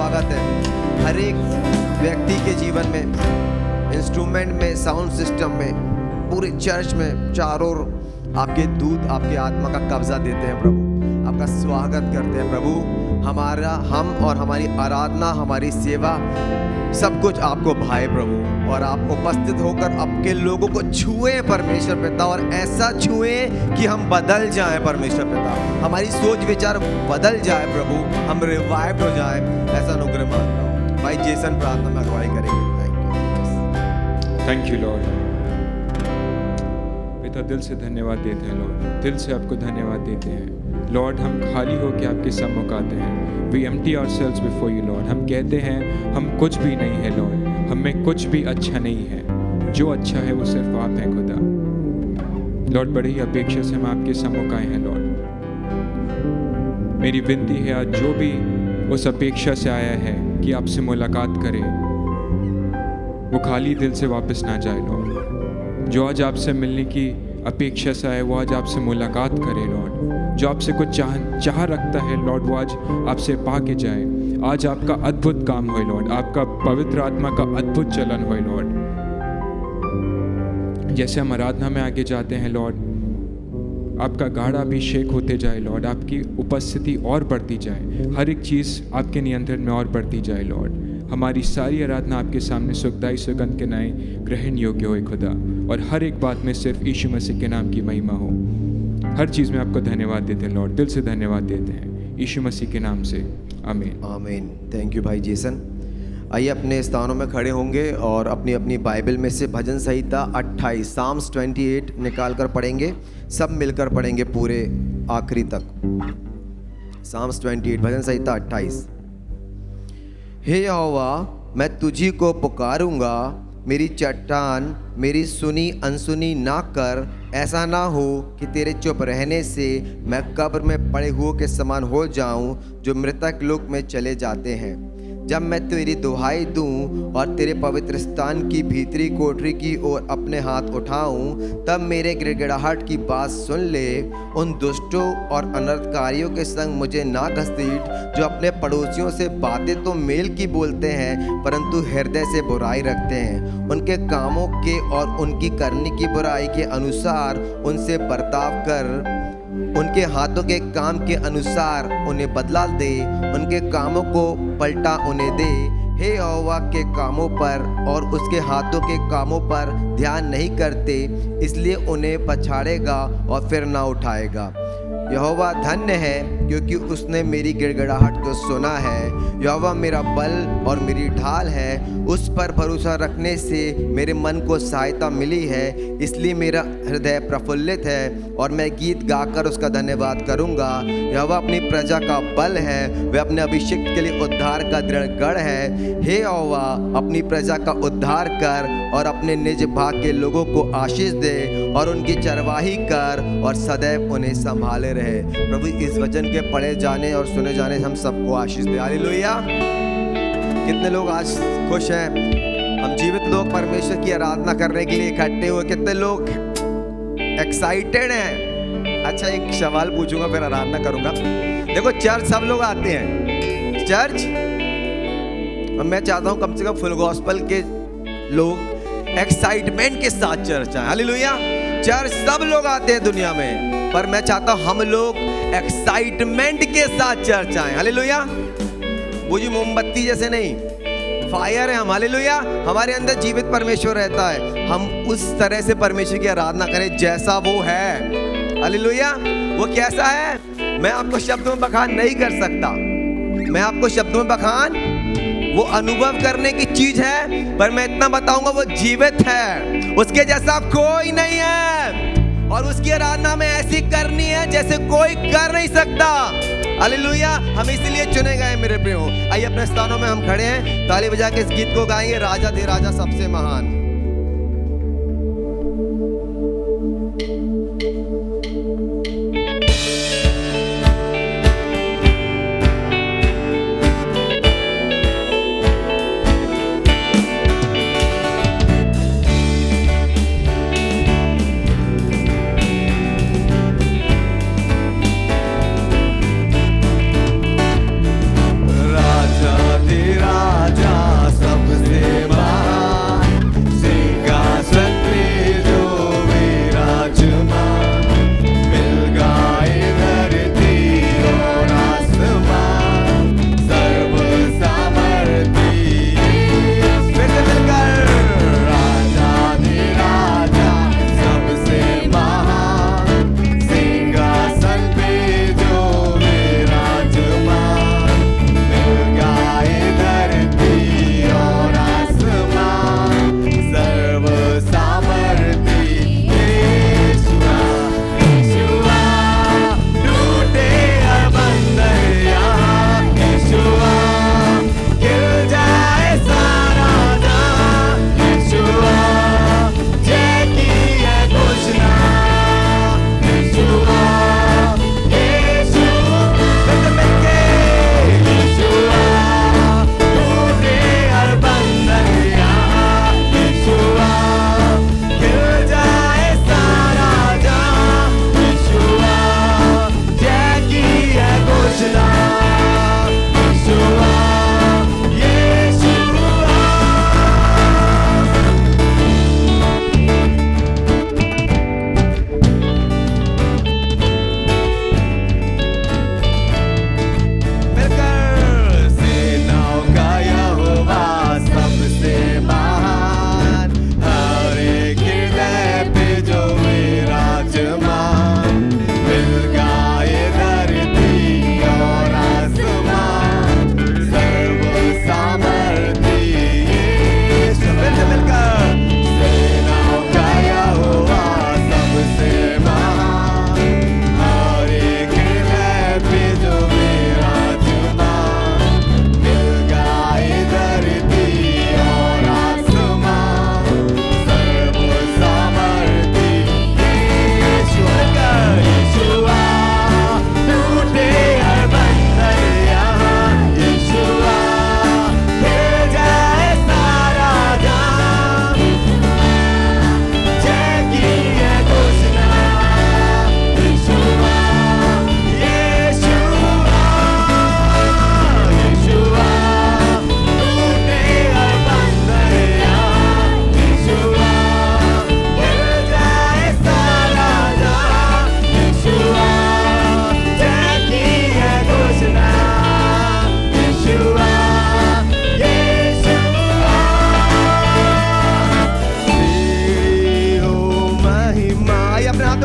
स्वागत है हर एक व्यक्ति के जीवन में, इंस्ट्रूमेंट में, साउंड सिस्टम में, पूरे चर्च में चारों ओर आपके दूत आपके आत्मा का कब्जा देते हैं प्रभु। आपका स्वागत करते हैं प्रभु। हम और हमारी आराधना, हमारी सेवा, सब कुछ आपको भाए प्रभु, और आप उपस्थित होकर आपके लोगों को छुए परमेश्वर पिता, और ऐसा छुए कि हम बदल जाएं परमेश्वर पिता, हमारी सोच विचार बदल जाए प्रभु, हम रिवाइव हो जाए, ऐसा अनुग्रह मांगता हूँ। भाई जेसन प्रार्थना में अगुवाई करेंगे। Thank you Lord. पिता दिल से धन्यवाद देते हैं लॉर्ड, दिल से आपको धन्यवाद देते हैं लॉर्ड। हम खाली होकर आपके सम्मुख आते हैं। We empty ourselves before you Lord। हम कहते हैं हम कुछ भी नहीं है लॉर्ड, हमें कुछ भी अच्छा नहीं है, जो अच्छा है वो सिर्फ आप हैं खुदा। लॉर्ड बड़ी ही अपेक्षा से हम आपके सम्मुख आए हैं लॉर्ड। मेरी विनती है आज जो भी उस अपेक्षा से आया है कि आपसे मुलाकात करे, वो खाली दिल से वापस ना जाए लॉर्ड। जो आज आपसे मिलने की अपेक्षा से आए वो आज आपसे मुलाकात करे लॉर्ड। जो आपसे कुछ चाह रखता है लॉर्ड वो आज आपसे पा के जाए। आज आपका अद्भुत काम होए लॉर्ड, आपका पवित्र आत्मा का अद्भुत चलन होए लॉर्ड। जैसे हम आराधना में आगे जाते हैं लॉर्ड, आपका गाढ़ा अभिषेक होते जाए लॉर्ड, आपकी उपस्थिति और बढ़ती जाए, हर एक चीज़ आपके नियंत्रण में और बढ़ती जाए लॉर्ड। हमारी सारी आराधना आपके सामने सुखदाई सुगंध के नए ग्रहण योग्य हो खुदा, और हर एक बात में सिर्फ यीशु मसीह के नाम की महिमा हो। हर चीज़ में आपको धन्यवाद देते हैं लॉर्ड, दिल से धन्यवाद देते हैं यीशु मसीह के नाम से, आमीन आमीन। थैंक यू भाई जेसन। आइए अपने स्थानों में खड़े होंगे और अपनी अपनी बाइबल में से भजन संहिता 28 साम्स 28 निकाल कर पढ़ेंगे, सब मिलकर पढ़ेंगे पूरे आखिरी तक। साम्स 28 भजन संहिता 28। हे यहोवा, मैं तुझी को पुकारूंगा, मेरी चट्टान मेरी सुनी अनसुनी ना कर। ऐसा ना हो कि तेरे चुप रहने से मैं कब्र में पड़े हुए के समान हो जाऊं, जो मृतक लोक में चले जाते हैं। जब मैं तेरी दुहाई दूं और तेरे पवित्र स्थान की भीतरी कोठरी की ओर अपने हाथ उठाऊं, तब मेरे गिड़गिड़ाहट की बात सुन ले। उन दुष्टों और अनर्थकारियों के संग मुझे ना घसीट, जो अपने पड़ोसियों से बातें तो मेल की बोलते हैं, परंतु हृदय से बुराई रखते हैं। उनके कामों के और उनकी करने की बुराई के अनुसार उनसे बर्ताव कर, उनके हाथों के काम के अनुसार उन्हें बदला दे, उनके कामों को पलटा उन्हें दे। हे यहोवा के कामों पर और उसके हाथों के कामों पर ध्यान नहीं करते, इसलिए उन्हें पछाड़ेगा और फिर ना उठाएगा। यहोवा धन्य है, क्योंकि उसने मेरी गिड़गिड़ाहट को सुना है। यहोवा मेरा बल और मेरी ढाल है, उस पर भरोसा रखने से मेरे मन को सहायता मिली है। इसलिए मेरा हृदय प्रफुल्लित है और मैं गीत गाकर उसका धन्यवाद करूँगा। यहोवा अपनी प्रजा का बल है, वह अपने अभिषेक के लिए उद्धार का दृढ़ गढ़ है। हे यहोवा, अपनी प्रजा का उद्धार कर और अपने निज भाग के लोगों को आशीष दे, और उनकी चरवाही कर और सदैव उन्हें संभाले रहे। प्रभु इस वचन के पढ़े जाने और सुने जाने से हम सबको आशीष दे। हालेलुया। कितने लोग आज खुश हैं? हम जीवित लोग परमेश्वर की आराधना करने के लिए इकट्ठे हुए, कितने लोग एक्साइटेड हैं? अच्छा, एक सवाल पूछूंगा फिर आराधना करूंगा। देखो, चर्च सब लोग आते हैं चर्च, और मैं चाहता हूं कम से कम फुल गॉस्पल के लोग एक्साइटमेंट के साथ चर्च आए। हालेलुया। चर्च सब लोग आते हैं दुनिया में, पर मैं चाहता हूं हम लोग एक्साइटमेंट के साथ चर्च आए। हालेलुया। वो जी मोमबत्ती जैसे नहीं, फायर है हम। हालेलुया। हमारे अंदर जीवित परमेश्वर रहता है, हम उस तरह से परमेश्वर की आराधना करें जैसा वो है। हालेलुया। वो कैसा है मैं आपको शब्दों में बखान नहीं कर सकता। मैं आपको शब्दों में बखान, वो अनुभव करने की चीज है, पर मैं इतना बताऊंगा वो जीवित है, उसके जैसा कोई नहीं है, और उसकी आराधना में ऐसी करनी है जैसे कोई कर नहीं सकता। हालेलुया। हम इसीलिए चुने गए मेरे प्रियो। आइए अपने स्थानों में हम खड़े हैं, ताली बजा के इस गीत को गाएंगे, राजा दे राजा सबसे महान।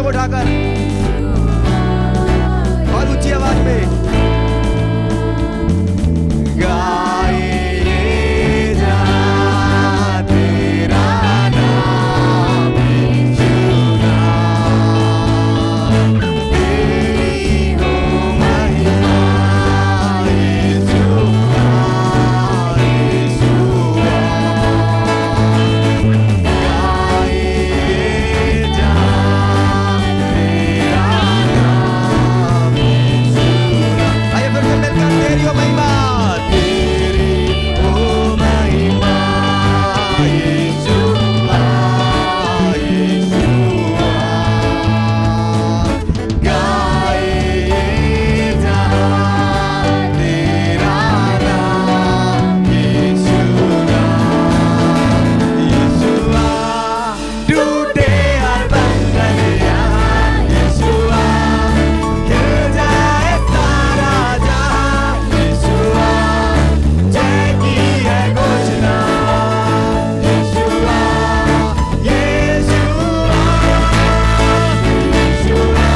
उठाकर और ऊंची आवाज में गाए जा तेरा नाम यीशुना, तेरी हो महिमा यीशुआ, यीशुआ। गाए जा तेरा नाम यीशुना। आइए फिर से मिलकर तेरी हो महिमा, तेरी हो महिमा यीशुआ, यीशुआ। गाए जा तेरा नाम यीशुना, यीशुआ। टूटे हर बंधन यहाँ यीशुआ, हिल जाए सारा जहां यीशुआ, जय की है घोषणा यीशुआ, यीशुआ, यीशुआ।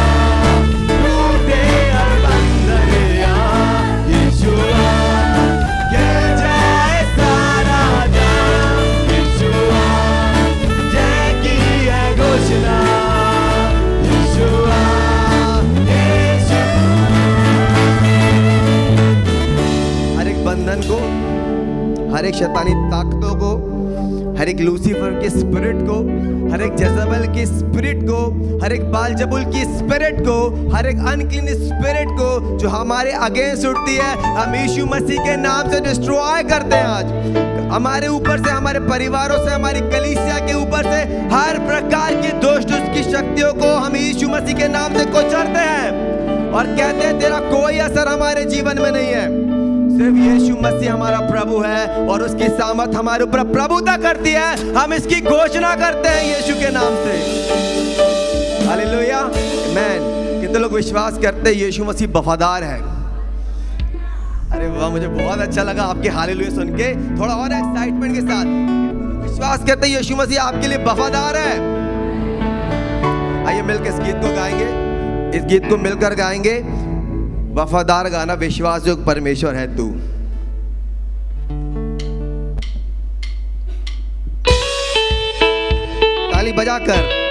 टूटे हर बंधन यहाँ यीशुआ, हिल जाए सारा जहां यीशुआ, जय की है घोषणा यीशुआ, यीशुआ। हर एक बंधन को, हर एक शैतानी ताकतों को, हर एक लूसीफर के स्पिरिट को, हर एक जज़ेबेल की स्पिरिट को, हर एक बालजबुल की स्पिरिट को, हर एक अनक्लीन स्पिरिट को जो हमारे अगेंस्ट उठती है, हम यीशु मसीह के नाम से डिस्ट्रॉय करते हैं। आज हमारे ऊपर से, हमारे परिवारों से, हमारी कलीसिया के ऊपर से हर प्रकार की दुष्ट की शक्तियों को हम यीशु मसीह के नाम से कुचलते हैं और कहते हैं तेरा कोई असर हमारे जीवन में नहीं है। सिर्फ यीशु मसीह हमारा प्रभु है और उसकी सामर्थ हमारे ऊपर प्रभुता करती है। हम इसकी घोषणा करते हैं यीशु के नाम से। हालेलुया, आमीन। कितने लोग विश्वास करते हैं यीशु मसीह वफादार है? अरे वाह, मुझे बहुत अच्छा लगा आपके हालेलुया सुन के। थोड़ा और एक्साइटमेंट के साथ विश्वास करते हैं यीशु मसीह आपके लिए वफादार है। आइए मिलकर इस गीत को गाएंगे, इस गीत को मिलकर गाएंगे। वफादार गाना, विश्वासयोग्य परमेश्वर है तू। ताली बजाकर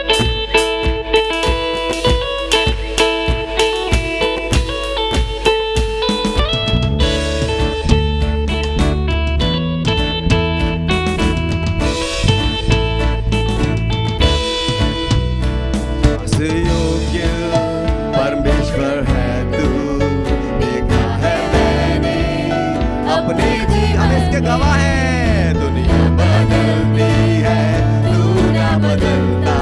योग्य परमेश्वर है तू, देखा है मैंने अपने जी। हम इसके गवाह हैं। दुनिया बदलती है, तू ना बदलता।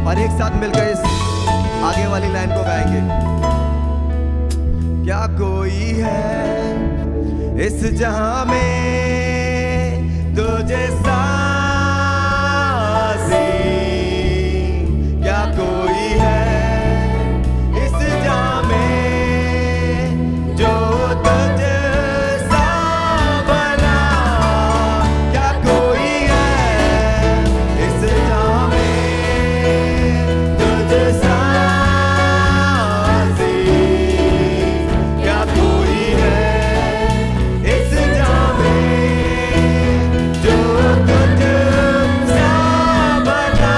और एक साथ मिलकर इस आगे वाली लाइन को गाएंगे। क्या कोई है इस जहां में तुझे सासी, क्या कोई है इस जहां में जो तुझे सा बना, क्या कोई है इस जहां में तुझे सासी, क्या कोई है इस जहां में जो तुझे सा बना।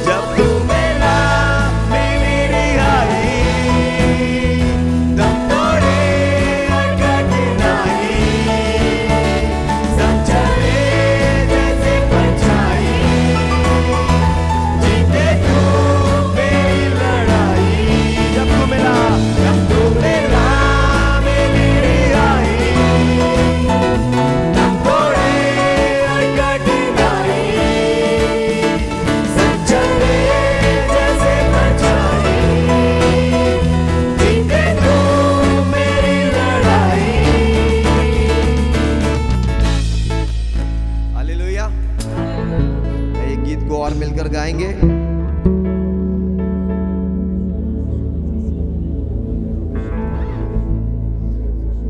जब तू मिला मिली रिहाई, दम तोड़े कठिनाई, सब चले जैसे परछाई, जीते तू मेरी लड़ाई। जब तू मिला मिली रिहाई, दम तोड़े कठिनाई, सब चले जैसे परछाई, जीते तू मेरी लड़ाई। हालेलुया। एक गीत को और मिलकर गाएंगे।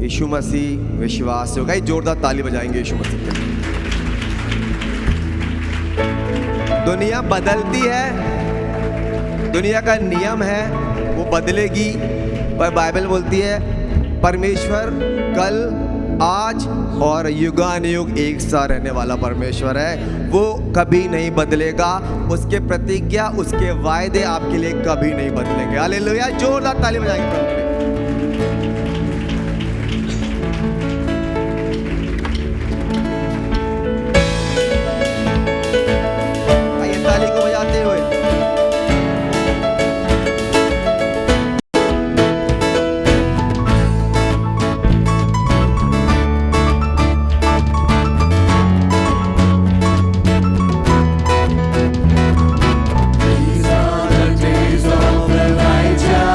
यीशु मसीह विश्वास से होगा। एक जोरदार ताली बजाएंगे यीशु मसीह के लिए। दुनिया बदलती है, दुनिया का नियम है वो बदलेगी, पर बाइबल बोलती है परमेश्वर कल आज और युगानुयुग एक सा रहने वाला परमेश्वर है, वो कभी नहीं बदलेगा। उसके प्रतिज्ञा उसके वायदे आपके लिए कभी नहीं बदलेंगे। हालेलुया। जोरदार ताली बजाएंगे प्रभु के लिए। आइए ताली को बजाते हुए These are the days of Elijah.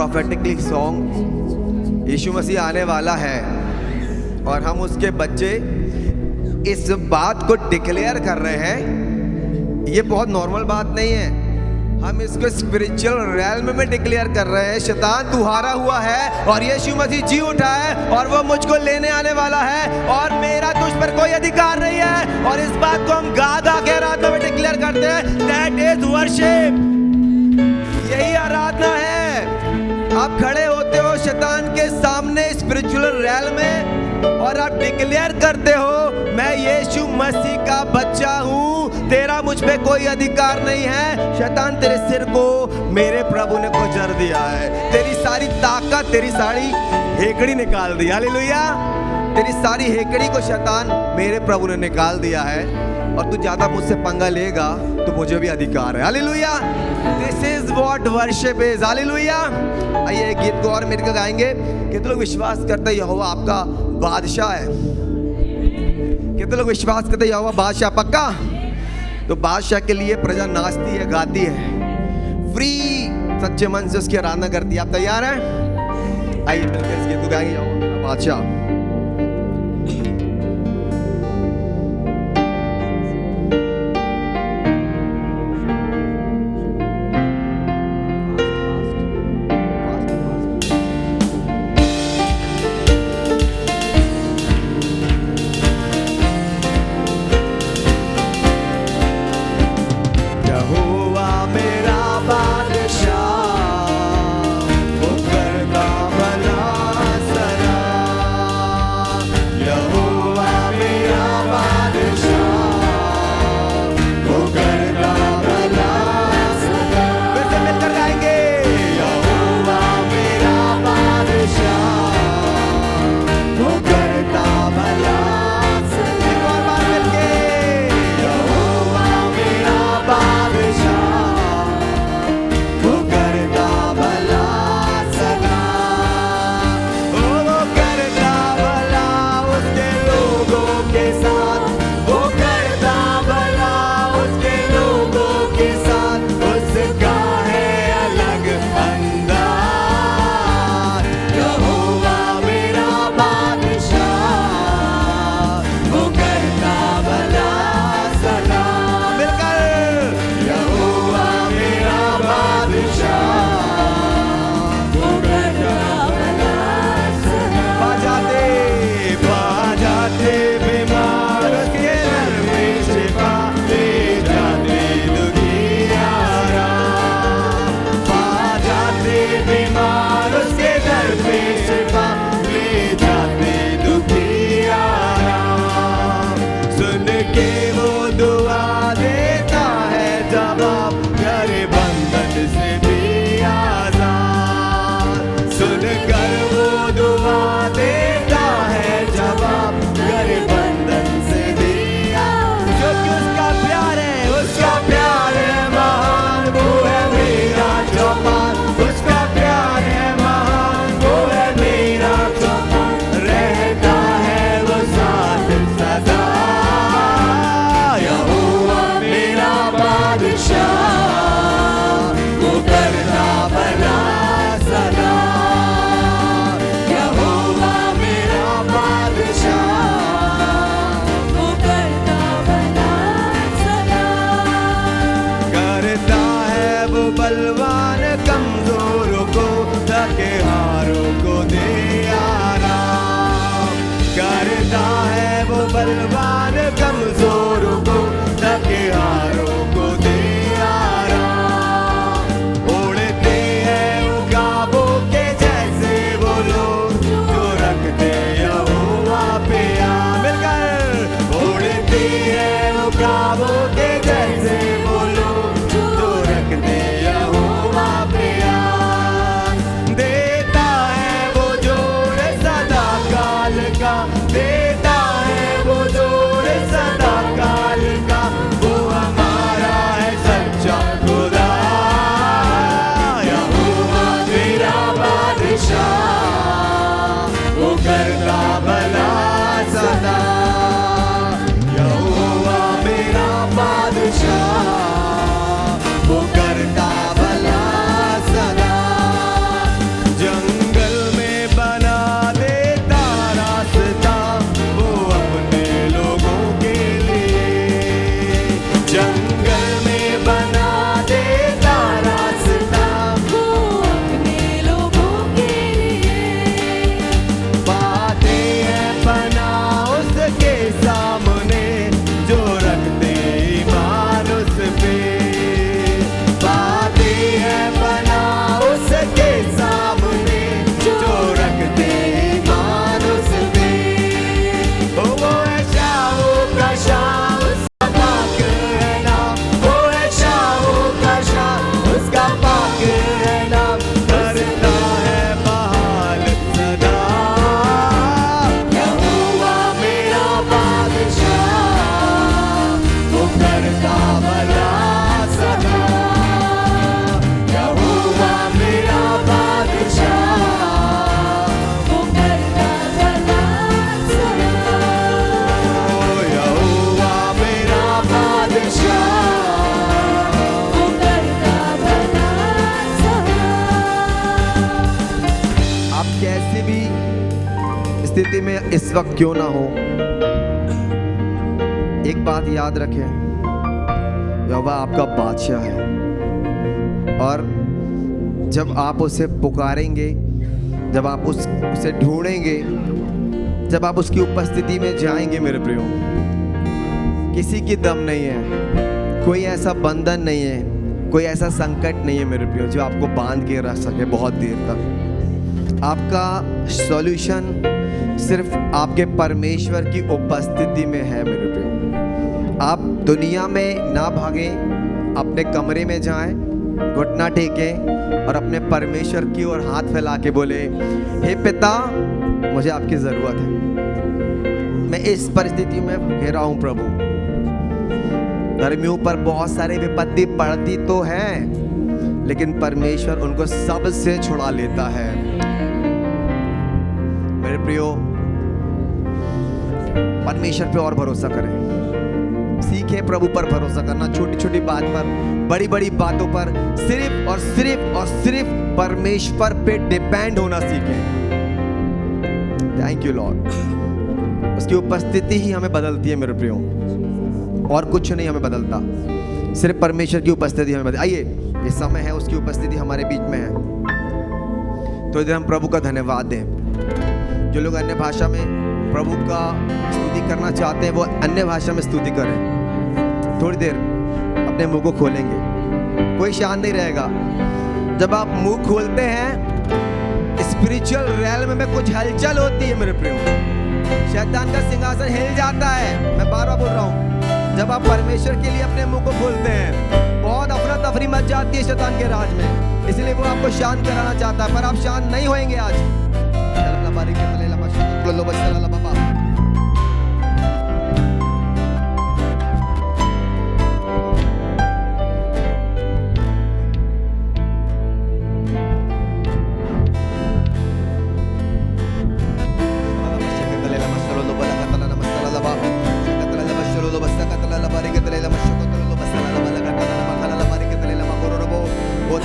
Prophetically song, Yeshu Masih आने वाला है और हम उसके बच्चे इस बात को डिक्लेयर कर रहे हैं। ये बहुत नॉर्मल बात नहीं है, हम इसको स्पिरिचुअल रेल्म में डिक्लेयर कर रहे हैं। शैतान तू हारा हुआ है और यीशु मसीह जी उठा है और वो मुझको लेने आने वाला है और मेरा तुझ पर कोई अधिकार नहीं है। और इस बात को हम गा गा के रातों में डिक्लेयर करते हैं, दैट इज वर्शिप। यही आराधना है। आप खड़े होते हो शैतान के सामने स्पिरिचुअल रेल्म में और आप डिक्लेयर करते हो, मैं यीशु मसीह का बच्चा हूँ, तेरा मुझ पे कोई अधिकार नहीं है। शैतान तेरे सिर को मेरे प्रभु ने कुचल दिया है, तेरी सारी ताकत, तेरी सारी हेकड़ी निकाल दी। हालेलुया। तेरी सारी हेकड़ी को शैतान मेरे प्रभु ने निकाल दिया है और तू ज्यादा मुझसे पंगा लेगा तो मुझे भी अधिकार है। Hallelujah. This is what worship is. Hallelujah. आइए एक गीत को और मिलकर गाएंगे। कितने लोग विश्वास करते हैं यहोवा आपका बादशाह है? कितने लोग विश्वास करते हैं यहोवा बादशाह पक्का? तो बादशाह के लिए प्रजा नाचती है, गाती है, फ्री सच्चे मन से उसकी आराधना करती है। आप तैयार हैं? आइए मिलकर इस गीत को गाएंगे, यहोवा मेरा बादशाह। वो करता उपस्थिति में इस वक्त क्यों ना हो, एक बात याद रखें, यहोवा आपका बादशाह है। और जब आप उसे पुकारेंगे, जब आप उसे ढूंढेंगे, जब आप उसकी उपस्थिति में जाएंगे मेरे प्रियो, किसी की दम नहीं है, कोई ऐसा बंधन नहीं है, कोई ऐसा संकट नहीं है मेरे प्रियो जो आपको बांध के रख सके बहुत देर तक। आपका सॉल्यूशन सिर्फ आपके परमेश्वर की उपस्थिति में है मेरे प्रियो। आप दुनिया में ना भागें, अपने कमरे में जाएं, घुटना टेकें और अपने परमेश्वर की ओर हाथ फैला के बोले, हे पिता, मुझे आपकी ज़रूरत है, मैं इस परिस्थिति में घिरा हूँ प्रभु। धर्मियों पर बहुत सारे विपत्ति पड़ती तो है, लेकिन परमेश्वर उनको सबसे छुड़ा लेता है। मेरे प्रियो, परमेश्वर पे और भरोसा करें, सीखें प्रभु पर भरोसा करना, छोटी छोटी बात पर, बड़ी बड़ी बातों पर सिर्फ और सिर्फ और सिर्फ परमेश्वर पे डिपेंड होना सीखें। Thank you Lord. उसकी उपस्थिति ही हमें बदलती है मेरे प्रियो, और कुछ नहीं हमें बदलता, सिर्फ परमेश्वर की उपस्थिति हमें बदलती। आइए, ये समय है, उसकी उपस्थिति हमारे बीच में है, तो इधर हम प्रभु का धन्यवाद दें। जो लोग अन्य भाषा में प्रभु का स्तुति करना चाहते हैं, वो अन्य भाषा में स्तुति करें। थोड़ी देर अपने मुंह को खोलेंगे, कोई शांत नहीं रहेगा। जब आप मुंह खोलते हैं, स्पिरिचुअल रैल्म में कुछ हलचल होती है मेरे प्रियो, शैतान का सिंहासन हिल जाता है। मैं बार बार बोल रहा हूँ, जब आप परमेश्वर के लिए अपने मुंह को खोलते हैं, बहुत अफरा तफरी मच जाती है शैतान के राज में, इसलिए वो आपको शांत कराना चाहता है, पर आप शांत नहीं होंगे आज।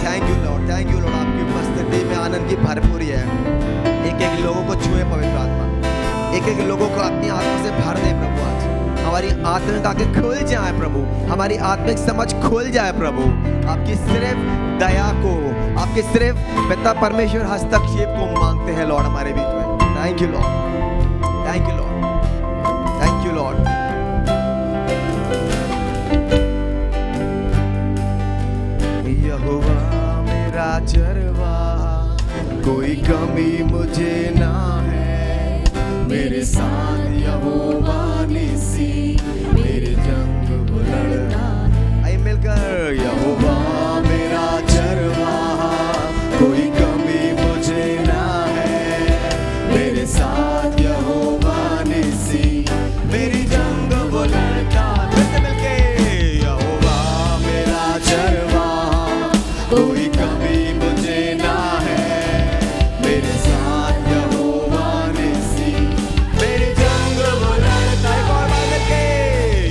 Thank you lord, thank you Lord. आपकी उपस्थिति में आनंद की भरपूरी है। एक एक लोगों को छुए पवित्र आत्मा, एक एक लोगों को अपनी आत्मा से भर दे प्रभु। आज हमारी आत्मिक आंखें खुल जाए प्रभु, हमारी आत्मिक समझ खुल जाए प्रभु। आपकी सिर्फ दया को, आपके सिर्फ पिता परमेश्वर हस्तक्षेप को मांगते हैं लॉर्ड हमारे बीच में। Thank you lord, thank you lord, thank you lord. Yahowa मेरा चरवाहा, कोई कमी मुझे ना है, मेरे साथ यहोवा निसी, मेरे जंग को लड़ना है। आइए मिलकर, यहोवा मेरा चरवाहा, कोई कमी मुझे ना है, मेरे साथ यहोवा निसी, मेरी जंग वो लड़ता। मिलके, यहोवा मेरा चरवाहा, कोई कमी मुझे ना है, मेरे साथ यहोवा निसी, मेरी जंग वो लड़ता है। एक और बार मिलके,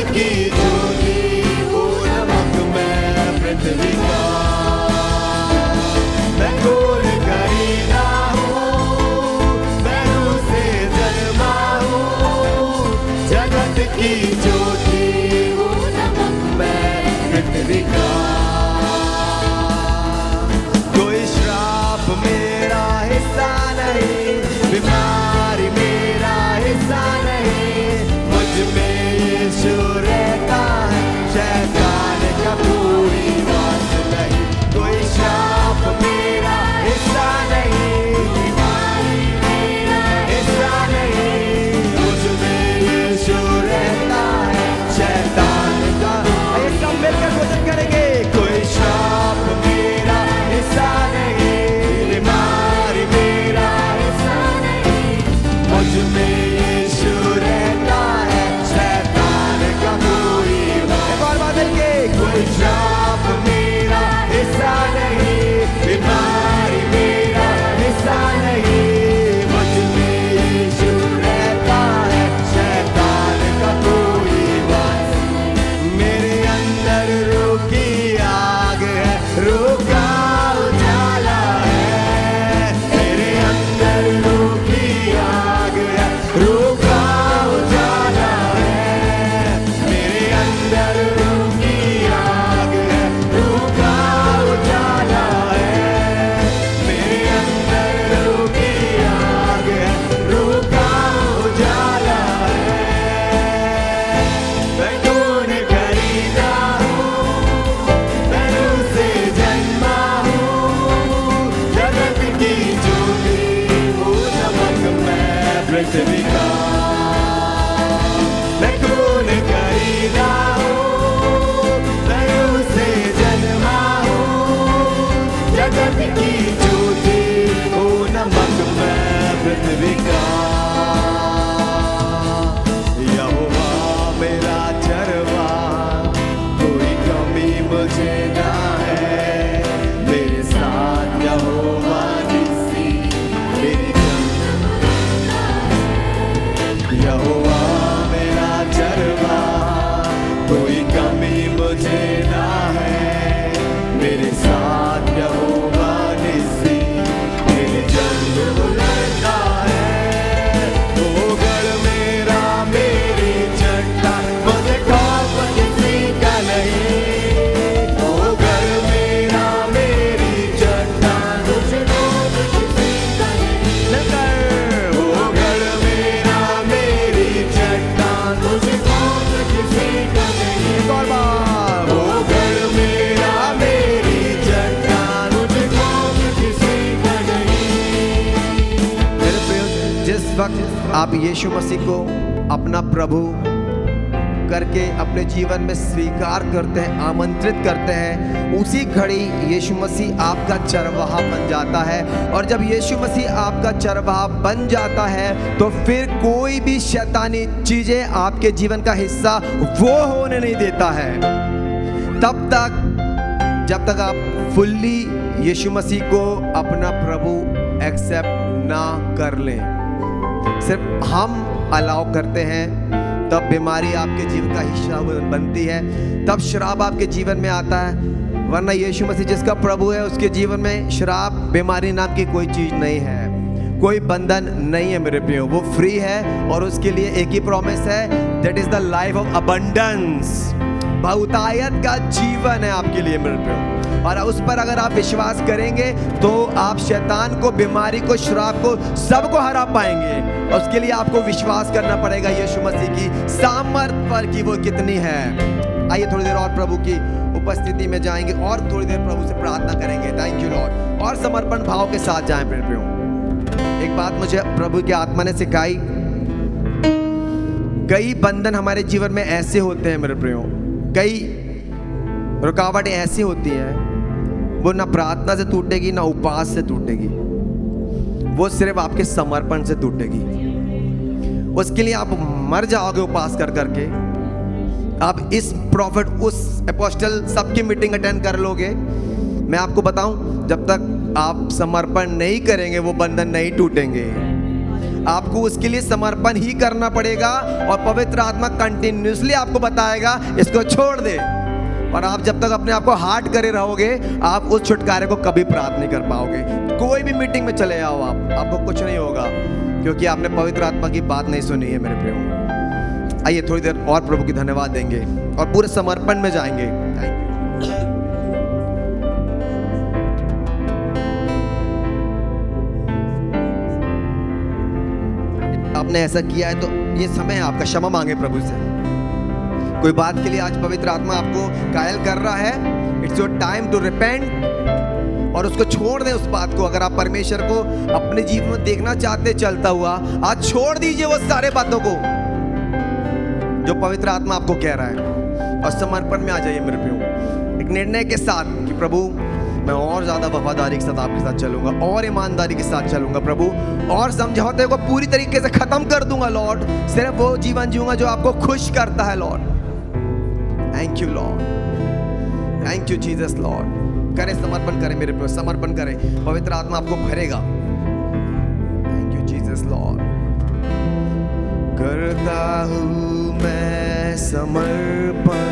की ज्योति हो नमक मैं पृथ्वी का। मैं कौन खरीदा हूँ, मैं रूह से जन्मा हूँ। जगत की ज्योति हो नमक मैं पृथ्वी का। कोई श्राप मेरा हिस्सा नहीं, बीमारी मेरा हिस्सा नहीं। मुझ में यीशु रहता है, शैतान का कोई वास नहीं। कोई श्राप मेरा हिस्सा नहीं, बीमारी मेरा हिस्सा नहीं। मुझ में यीशु रहता है, शैतान का। आइए सब मिलकर घोषित करेंगे। कोई श्राप मेरा हिस्सा नहीं, बीमारी मेरा हिस्सा नहीं। मुझ में यीशु रहता है, शैतान का कोई। एक और बात है कि कोई श्राप मेरा हिस्सा नहीं, बीमारी मेरा हिस्सा नहीं। मुझ में यीशु रहता है, शैतान का कोई वास नहीं। मेरे अंदर रूह की आग है, रूह का उजाला है। मेरे अंदर रूह की आग है, रूह का उजाला है। मेरे अंदर रूह की आग है, रूह का उजाला है। मेरे अंदर रूह की आग है, रूह का उजाला है। मैं कौन खरीदा हूँ, मैं रूह से जन्मा हूँ। जगत की ज्योति हो नमक मैं पृथ्वी का। मैं कौन खरीदा हूँ, मैं रूह से जन्मा हूँ। जगत की ज्योति हो नमक मैं पृथ्वी का। यहोवा मेरा चरवाहा, कोई कमी मुझे ना है। मेरे साथ यहोवा निस्सी, मेरी यहोवा मेरा चरवाहा, कोई कमी मुझे ना है। मेरे साथ यहोवा निस्सी, मेरी जंग लड़ता है। वो गढ़ मेरा मेरी चट्टान, मुझे खौफ किसी का नहीं। वो गढ़ मेरा मेरी चट्टान, मुझे खौफ किसी का नहीं। वो गढ़ मेरा मेरी चट्टान, मुझे खौफ किसी का नहीं। एक और बार, वो गढ़ मेरा मेरी चट्टान, मुझे खौफ किसी का नहीं। मेरे प्रिय, जिस वक्त आप यीशु मसीह को अपना प्रभु करके अपने जीवन में स्वीकार करते हैं, आमंत्रित करते हैं, उसी घड़ी यीशु मसीह आपका चरवाहा बन जाता है। और जब यीशु मसीह आपका चरवाहा बन जाता है तो फिर कोई भी शैतानी चीजें आपके जीवन का हिस्सा वो होने नहीं देता है। तब तक जब तक आप फुल्ली यीशु मसीह को अपना प्रभु एक्सेप्ट ना कर लें, सिर्फ हम अलाउ करते हैं, तब बीमारी आपके जीवन का हिस्सा बनती है, तब शराब आपके जीवन में आता है। वरना यीशु मसीह जिसका प्रभु है उसके जीवन में शराब, बीमारी नाम की कोई चीज नहीं है, कोई बंधन नहीं है मेरे प्रियो। वो फ्री है और उसके लिए एक ही प्रॉमिस है, that is the life of abundance. बहुतायत का जीवन है आपके लिए मेरे प्रियो। और उस पर अगर आप विश्वास करेंगे तो आप शैतान को, बीमारी को, शराब को, सबको हरा पाएंगे। और उसके लिए आपको विश्वास करना पड़ेगा यीशु मसीह की सामर्थ पर कि वो कितनी है। आइए थोड़ी देर और प्रभु की उपस्थिति में जाएंगे और थोड़ी देर प्रभु से प्रार्थना करेंगे। Thank you Lord. और समर्पण भाव के साथ जाएं मेरे प्रियो। एक बात मुझे प्रभु की आत्मा ने सिखाई, कई बंधन हमारे जीवन में ऐसे होते हैं मेरे प्रियो, कई रुकावटें ऐसी होती हैं, वो ना प्रार्थना से टूटेगी ना उपवास से टूटेगी, वो सिर्फ आपके समर्पण से टूटेगी। उसके लिए आप मर जाओगे उपवास कर करके। आप इस प्रॉफिट, उस अपोस्टल सबकी मीटिंग अटेंड कर लोगे, मैं आपको बताऊं, जब तक आप समर्पण नहीं करेंगे वो बंधन नहीं टूटेंगे। आपको उसके लिए समर्पण ही करना पड़ेगा और पवित्र आत्मा कंटिन्यूसली आपको बताएगा इसको छोड़ दे। और आप जब तक अपने आप को हार्ड करे रहोगे, आप उस छुटकारे को कभी प्राप्त नहीं कर पाओगे। कोई भी मीटिंग में चले जाओ आपको कुछ नहीं होगा, क्योंकि आपने पवित्र आत्मा की बात नहीं सुनी है मेरे प्रियो। आइए थोड़ी देर और प्रभु की धन्यवाद देंगे और पूरे समर्पण में जाएंगे। आपने ऐसा किया है तो ये समय है आपका, क्षमा मांगे प्रभु से। कोई बात के लिए आज पवित्र आत्मा आपको कायल कर रहा है, it's your time to repent और उसको छोड़ दें उस बात को। अगर आप परमेश्वर को अपने जीवन में देखना चाहते चलता हुआ, आज छोड़ दीजिए वो सारे बातों को जो पवित्र आत्मा आपको कह रहा है और समर्पण में आ जाइए मेरे प्रियो, एक निर्णय के साथ कि प्रभु मैं और ज़्यादा वफादारी के साथ आपके साथ चलूंगा और ईमानदारी के साथ चलूंगा प्रभु, और समझौते को पूरी तरीके से खत्म कर दूंगा लॉर्ड। सिर्फ वो जीवन जीऊंगा जो आपको खुश करता है lord. Thank you lord, thank you Jesus Lord. करें समर्पण करें मेरे प्रिय, समर्पण करें, पवित्र आत्मा आपको भरेगा। Thank you Jesus Lord. करता हूँ मैं समर्पण,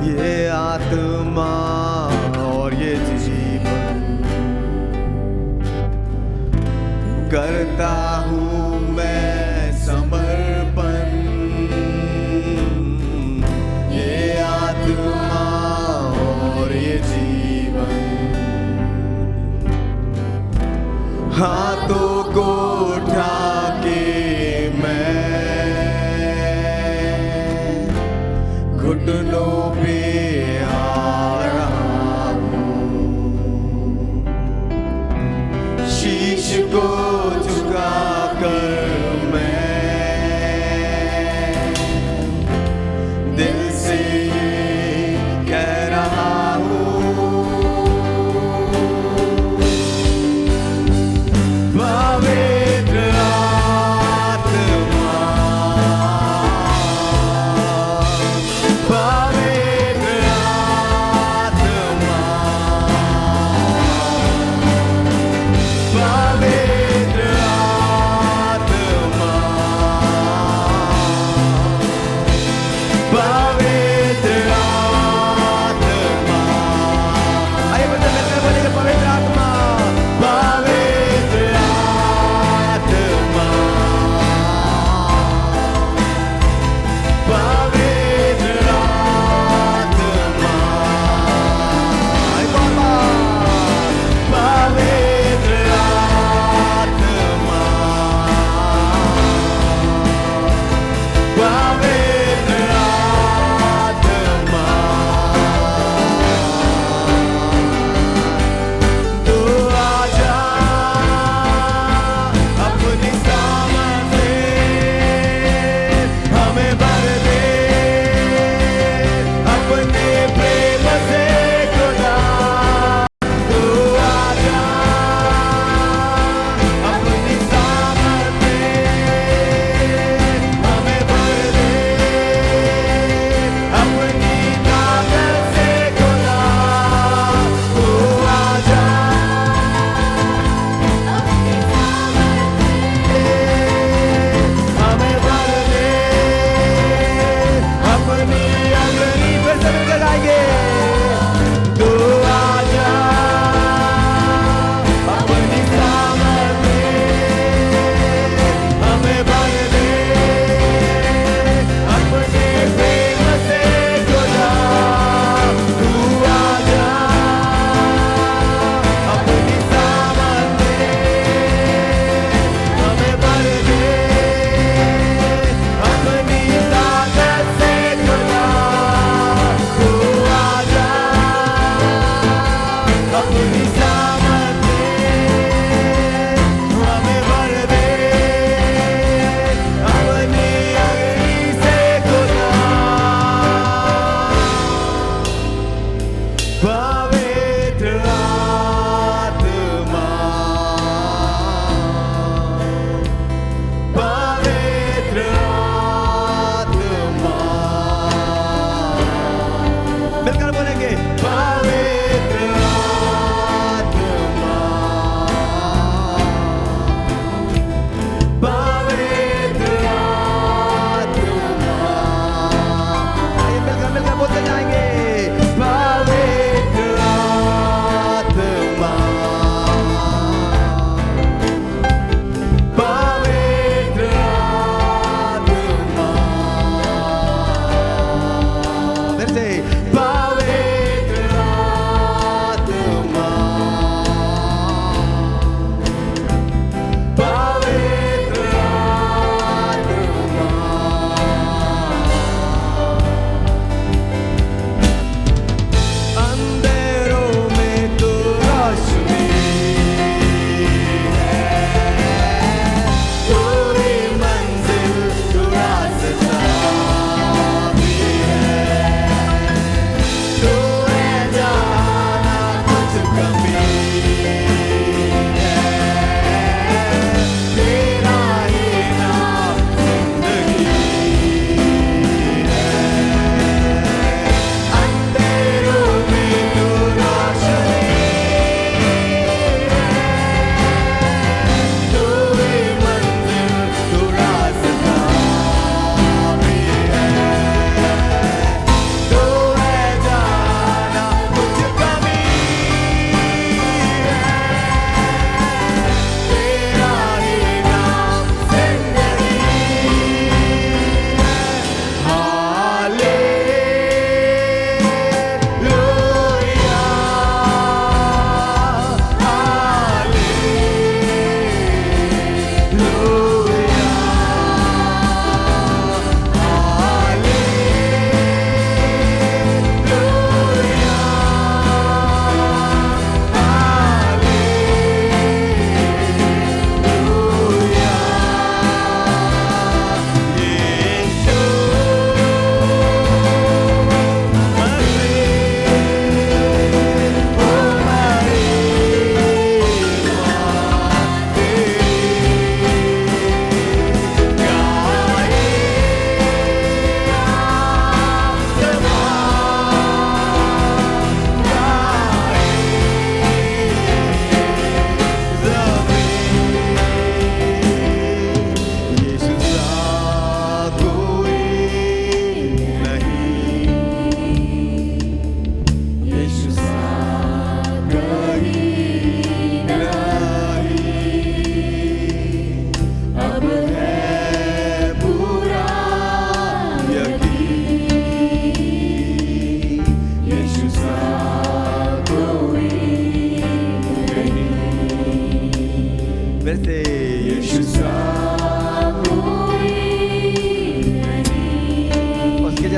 ये आत्मा और ये जीवन करता हूँ मैं समर्पण, ये आत्मा और ये जीवन हाथों को उठा के मैं घुटनों पे आ रहा हूँ, शीश को झुका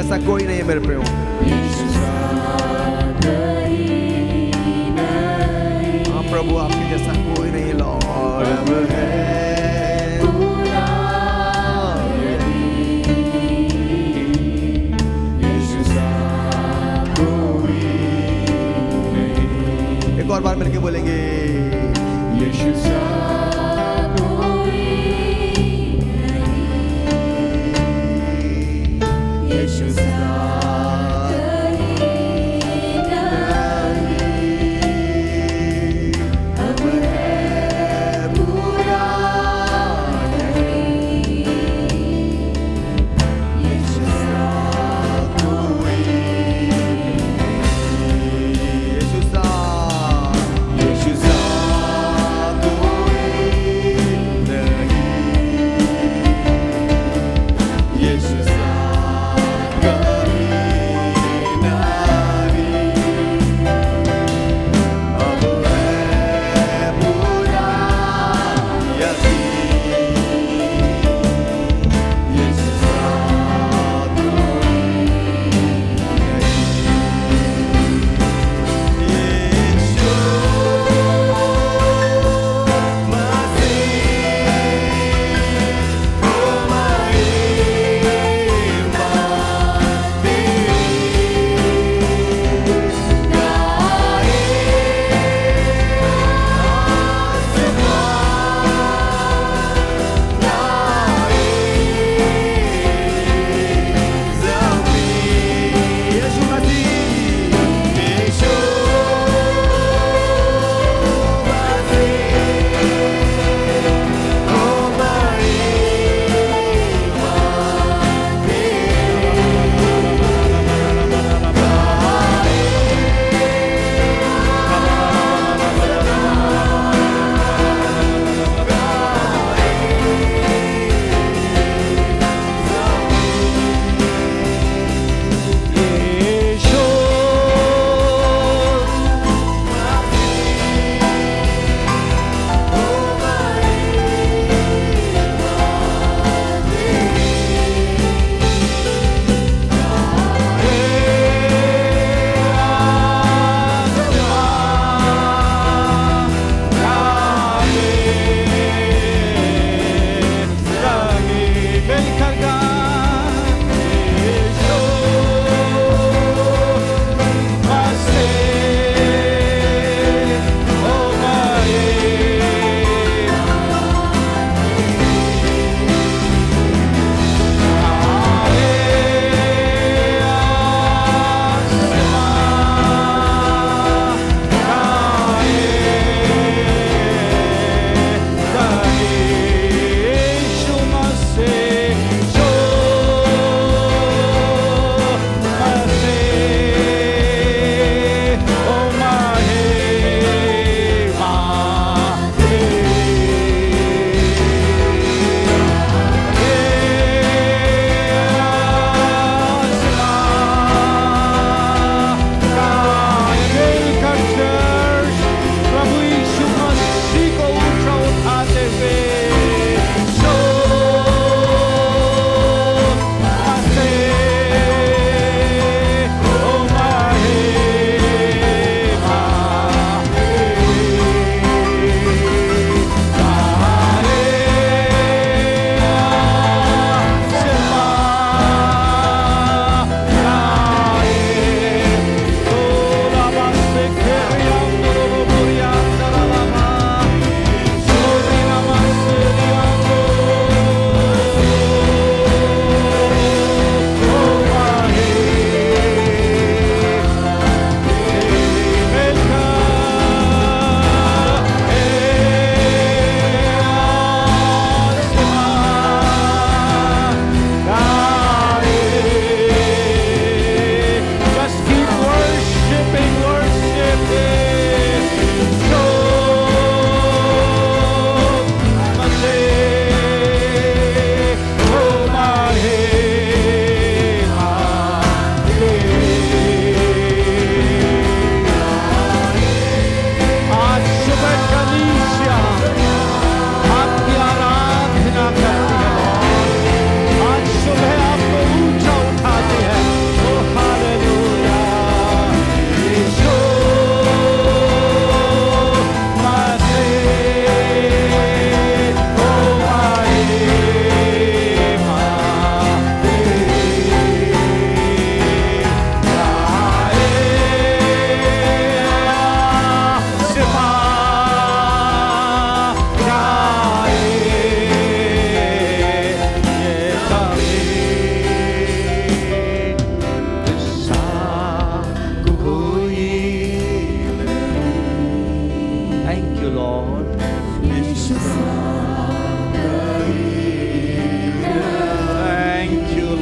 जैसा कोई नहीं है मेरे प्रभु। हाँ प्रभु, आपके जैसा कोई नहीं लॉर्ड है। एक और बार मिलके बोलेंगे, यीशु सा कोई नहीं, यीशु सा कोई नहीं, अब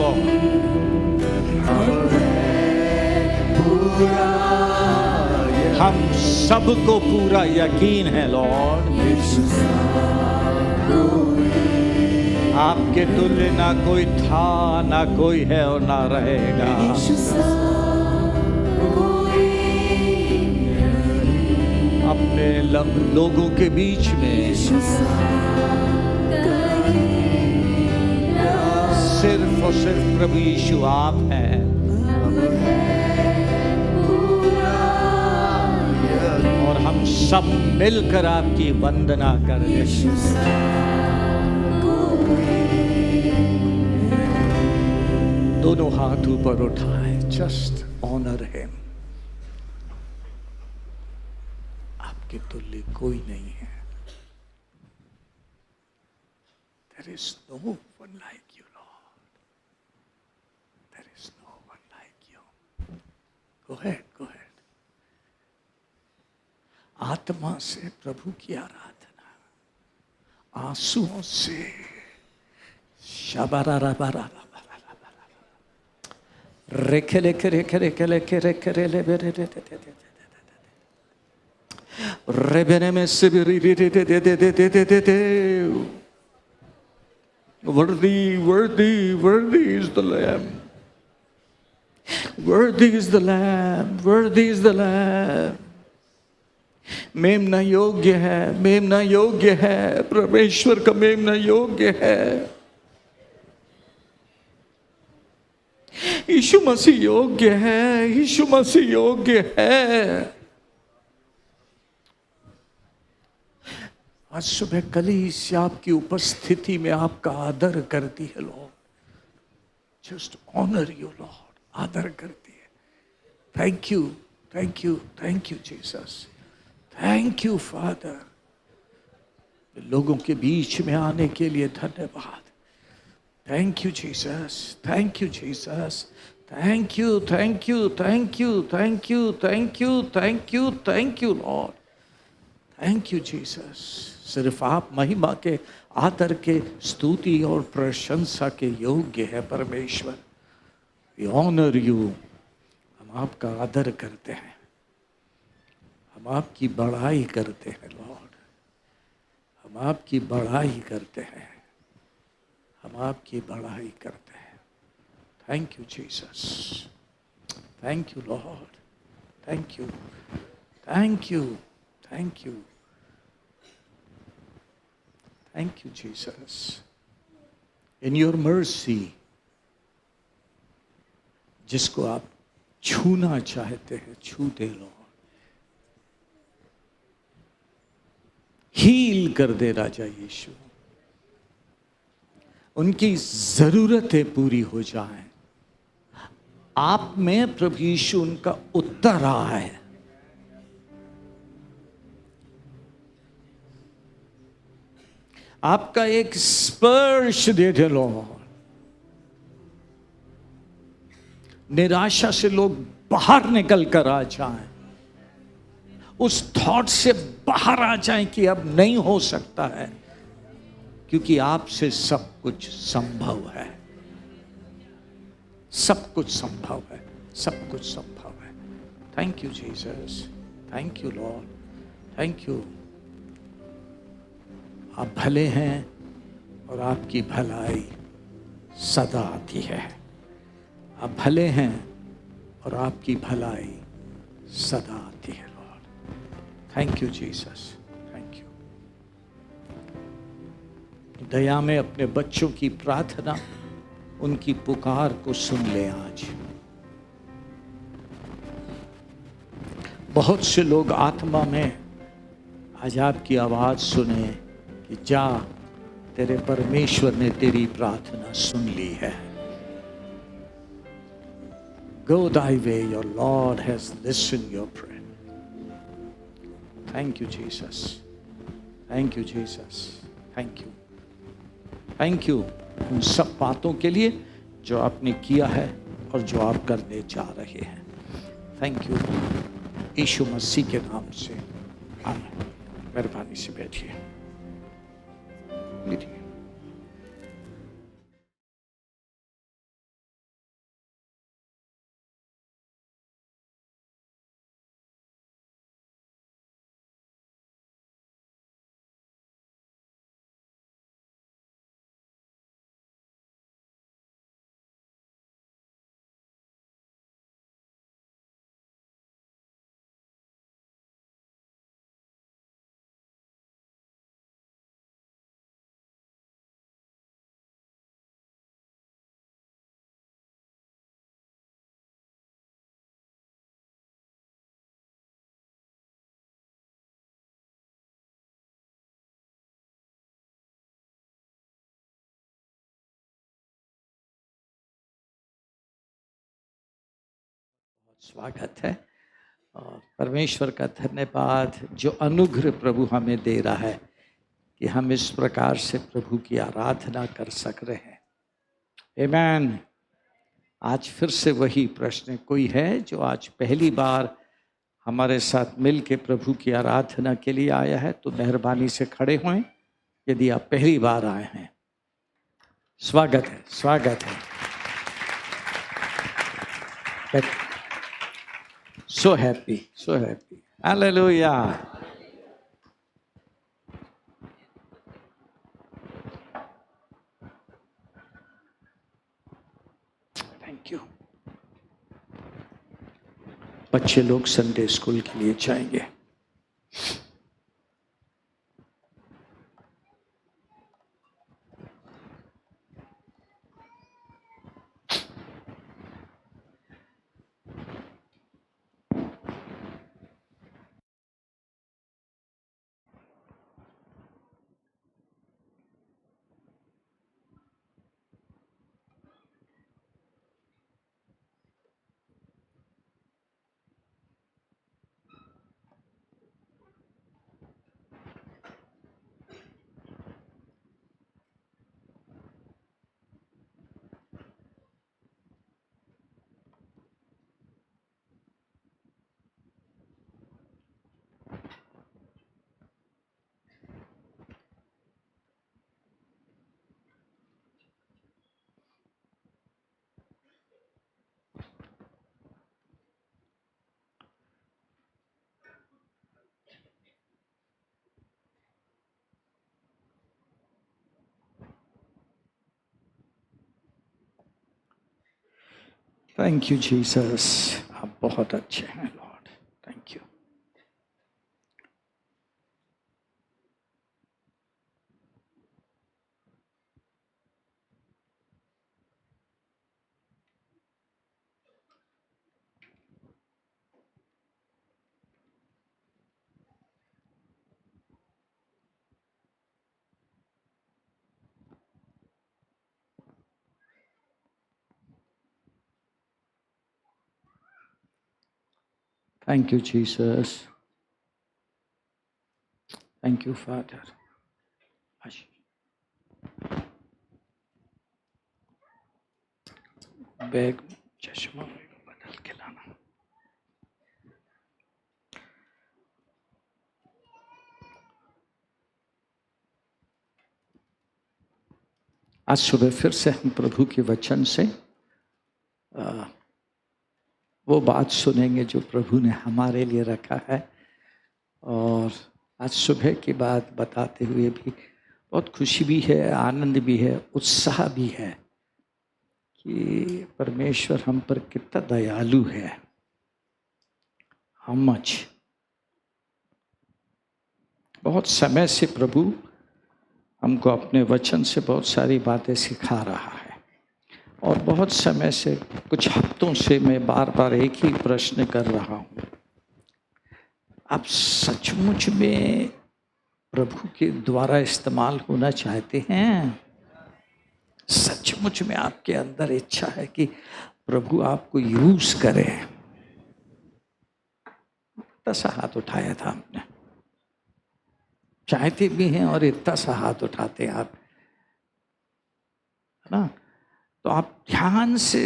लॉर्ड। हम सबको पूरा यकीन है लॉर्ड, आपके तुल्य ना कोई था, ना कोई है और ना रहेगा। अपने लोगों के बीच में सिर्फ और सिर्फ प्रभु यीशु आप हैं। और हम सब मिलकर आपकी वंदना कर रहे हैं। दोनों हाथ ऊपर उठाए, जस्ट ऑनर हिम। आपके तुल्य कोई नहीं है। There is no one like you, Lord. There is no one like you. Go ahead, go ahead. आत्मा से प्रभु की आराधना, आंसुओं से शबराराबारा रेखेले करे करे करे करे करे ले बेरे दे दे दे रेबेने में सिबिरी दे दे दे दे दे दे दे दे दे। Worthy, worthy, worthy is the Lamb. Worthy is the Lamb. Worthy is the Lamb. मेमना योग्य है, मेमना योग्य है, परमेश्वर का मेमना योग्य है। यीशु मसीह योग्य है, यीशु मसीह योग्य है। आज सुबह कलीसिया आपकी उपस्थिति में आपका आदर करती है lord. Just honour you lord, आदर करती है। Thank you, thank you, thank you Jesus, thank you father. लोगों के बीच में आने के लिए धन्यवाद। Thank you Jesus, thank you Jesus, thank you, thank you, thank you, thank you, thank you, thank you, thank you lord, thank you Jesus. सिर्फ आप महिमा के, आदर के, स्तुति और प्रशंसा के योग्य है परमेश्वर। We honour you. हम आपका आदर करते हैं, हम आपकी बड़ाई करते हैं लॉर्ड, हम आपकी बड़ाई करते हैं, हम आपकी बड़ाई करते हैं। Thank you Jesus, thank you lord, thank you, thank you, thank you, thank you Jesus. In your mercy, जिसको आप छूना चाहते हैं छू दे लॉर्ड। हील कर दे राजा यीशु, उनकी जरूरतें पूरी हो जाएं। आप में प्रभु यीशु उनका उत्तर आए। आपका एक स्पर्श दे दे लॉर्ड। निराशा से लोग बाहर निकल कर आ जाएं, उस थॉट से बाहर आ जाएं कि अब नहीं हो सकता है, क्योंकि आपसे सब कुछ संभव है, सब कुछ संभव है, सब कुछ संभव है। Thank you Jesus, thank you lord, thank you. आप भले हैं और आपकी भलाई सदा आती है। आप भले हैं और आपकी भलाई सदा आती है lord. Thank you Jesus, thank you. दया में अपने बच्चों की प्रार्थना, उनकी पुकार को सुन ले आज। बहुत से लोग आत्मा में आज आपकी आवाज सुने कि जा, तेरे परमेश्वर ने तेरी प्रार्थना सुन ली है। Go thy way, your Lord has listened your prayer. Thank you Jesus, thank you Jesus, thank you, thank you उन सब बातों के लिए जो आपने किया है और जो आप करने जा रहे हैं। थैंक यू यीशु मसीह के नाम से, आमीन। मेहरबानी से बैठिए। स्वागत है और परमेश्वर का धन्यवाद जो अनुग्रह प्रभु हमें दे रहा है कि हम इस प्रकार से प्रभु की आराधना कर सक रहे हैं। आमीन। आज फिर से वही प्रश्न, कोई है जो आज पहली बार हमारे साथ मिल के प्रभु की आराधना के लिए आया है तो मेहरबानी से खड़े हों। यदि आप पहली बार आए हैं, स्वागत है, स्वागत है। So happy, so happy. Hallelujah. Thank you. बच्चे लोग संडे स्कूल के लिए जाएंगे। थैंक यू जीसस, आप बहुत अच्छे हैं Lord, thank you. Thank you, Jesus. Thank you, Father. Bag चश्मा बदल के लाना। आज सुबह फिर से हम प्रभु के वचन से वो बात सुनेंगे जो प्रभु ने हमारे लिए रखा है। और आज सुबह की बात बताते हुए भी बहुत खुशी भी है, आनंद भी है, उत्साह भी है कि परमेश्वर हम पर कितना दयालु है। How much. बहुत समय से प्रभु हमको अपने वचन से बहुत सारी बातें सिखा रहा है और बहुत समय से, कुछ हफ्तों से मैं बार बार एक ही प्रश्न कर रहा हूँ, आप सचमुच में प्रभु के द्वारा इस्तेमाल होना चाहते हैं? सचमुच में आपके अंदर इच्छा है कि प्रभु आपको यूज करे? इतना सा हाथ उठाया था आपने, चाहते भी हैं और इतना सा हाथ उठाते हैं आप, है ना? तो आप ध्यान से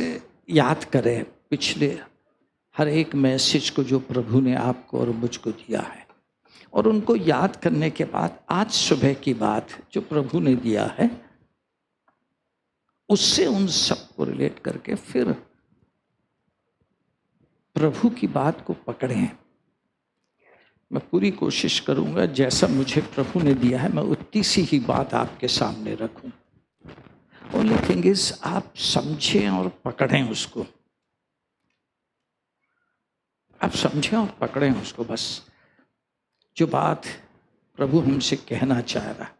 याद करें पिछले हर एक मैसेज को जो प्रभु ने आपको और मुझको दिया है, और उनको याद करने के बाद आज सुबह की बात जो प्रभु ने दिया है उससे उन सबको रिलेट करके फिर प्रभु की बात को पकड़ें। मैं पूरी कोशिश करूंगा जैसा मुझे प्रभु ने दिया है मैं उतनी सी ही बात आपके सामने रखूं। ओनली थिंग इज आप समझें और पकड़ें उसको, आप समझें और पकड़ें उसको। बस जो बात प्रभु हमसे कहना चाह रहा है,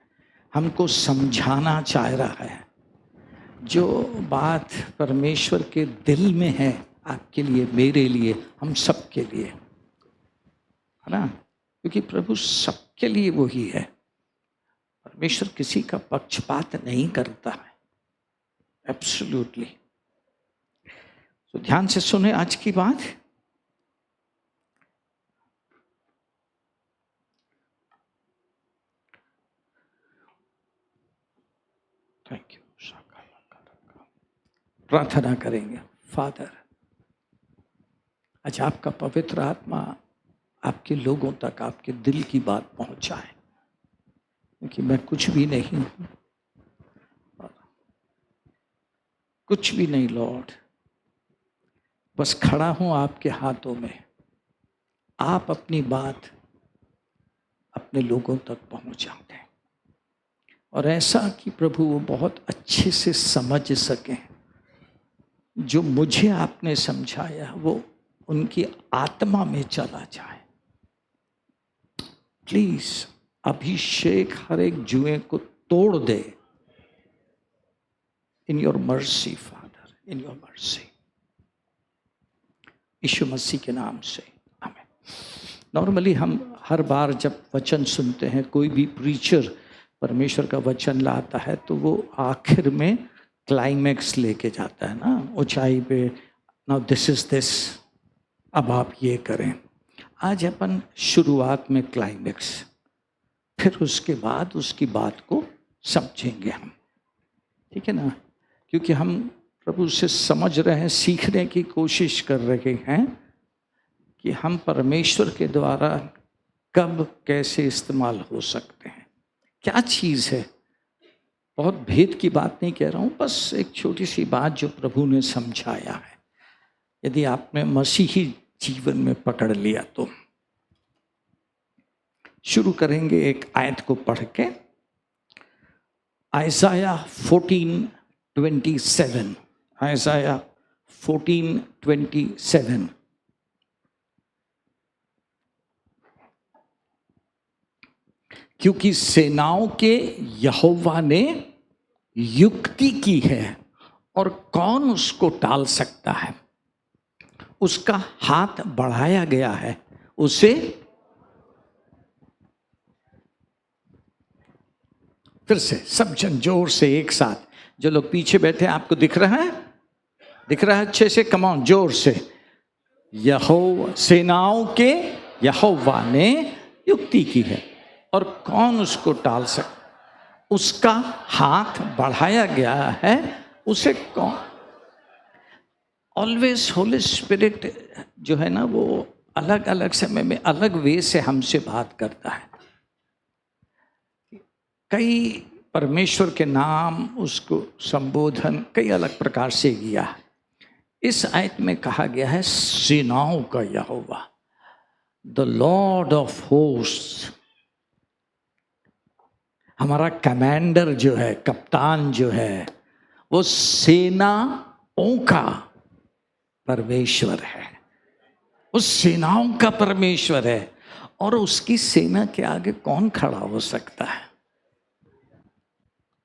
हमको समझाना चाह रहा है, जो बात परमेश्वर के दिल में है आपके लिए, मेरे लिए, हम सबके लिए, है ना? क्योंकि प्रभु सबके लिए वही है। परमेश्वर किसी का पक्षपात नहीं करता है, एब्सोल्युटली। तो ध्यान से सुने आज की बात। Thank you. प्रार्थना करेंगे। फादर, आज आपका पवित्र आत्मा आपके लोगों तक आपके दिल की बात पहुंचाए, क्योंकि मैं कुछ भी नहीं हूं, कुछ भी नहीं लॉर्ड, बस खड़ा हूं आपके हाथों में। आप अपनी बात अपने लोगों तक पहुंचा दें, और ऐसा कि प्रभु वो बहुत अच्छे से समझ सकें, जो मुझे आपने समझाया वो उनकी आत्मा में चला जाए। प्लीज अभिषेक हर एक जुए को तोड़ दे। In your mercy father, in your mercy, Yeshu Masih के नाम से आमीन। नॉर्मली हम हर बार जब वचन सुनते हैं, कोई भी प्रीचर परमेश्वर का वचन लाता है, तो वो आखिर में क्लाइमैक्स लेके जाता है ना, ऊंचाई पे। नाउ दिस इज दिस, अब आप ये करें। आज अपन शुरुआत में क्लाइमैक्स, फिर उसके बाद उसकी बात को समझेंगे हम, ठीक है ना? क्योंकि हम प्रभु से समझ रहे हैं, सीखने की कोशिश कर रहे हैं कि हम परमेश्वर के द्वारा कब कैसे इस्तेमाल हो सकते हैं, क्या चीज़ है। बहुत भेद की बात नहीं कह रहा हूँ, बस एक छोटी सी बात जो प्रभु ने समझाया है, यदि आपने मसीही जीवन में पकड़ लिया तो। शुरू करेंगे एक आयत को पढ़ के, आयसाया 14:27, आयसाया 14:27। क्योंकि सेनाओं के यहोवा ने युक्ति की है, और कौन उसको टाल सकता है। उसका हाथ बढ़ाया गया है, उसे, फिर से सब जन जोर से एक साथ, जो लोग पीछे बैठे आपको दिख रहा है, दिख रहा है अच्छे से, कमाओ जोर से। यहोवा, सेनाओं के यहोवा ने युक्ति की है, और कौन उसको टाल सकता। उसका हाथ बढ़ाया गया है, उसे कौन। ऑलवेज होली स्पिरिट जो है ना, वो अलग अलग समय में अलग वे से हमसे बात करता है। कई परमेश्वर के नाम, उसको संबोधन कई अलग प्रकार से किया है। इस आयत में कहा गया है सेनाओं का यहोवा, द लॉर्ड ऑफ होस्ट। हमारा कमांडर जो है, कप्तान जो है, वो सेनाओं का परमेश्वर है, वो सेनाओं का परमेश्वर है। और उसकी सेना के आगे कौन खड़ा हो सकता है?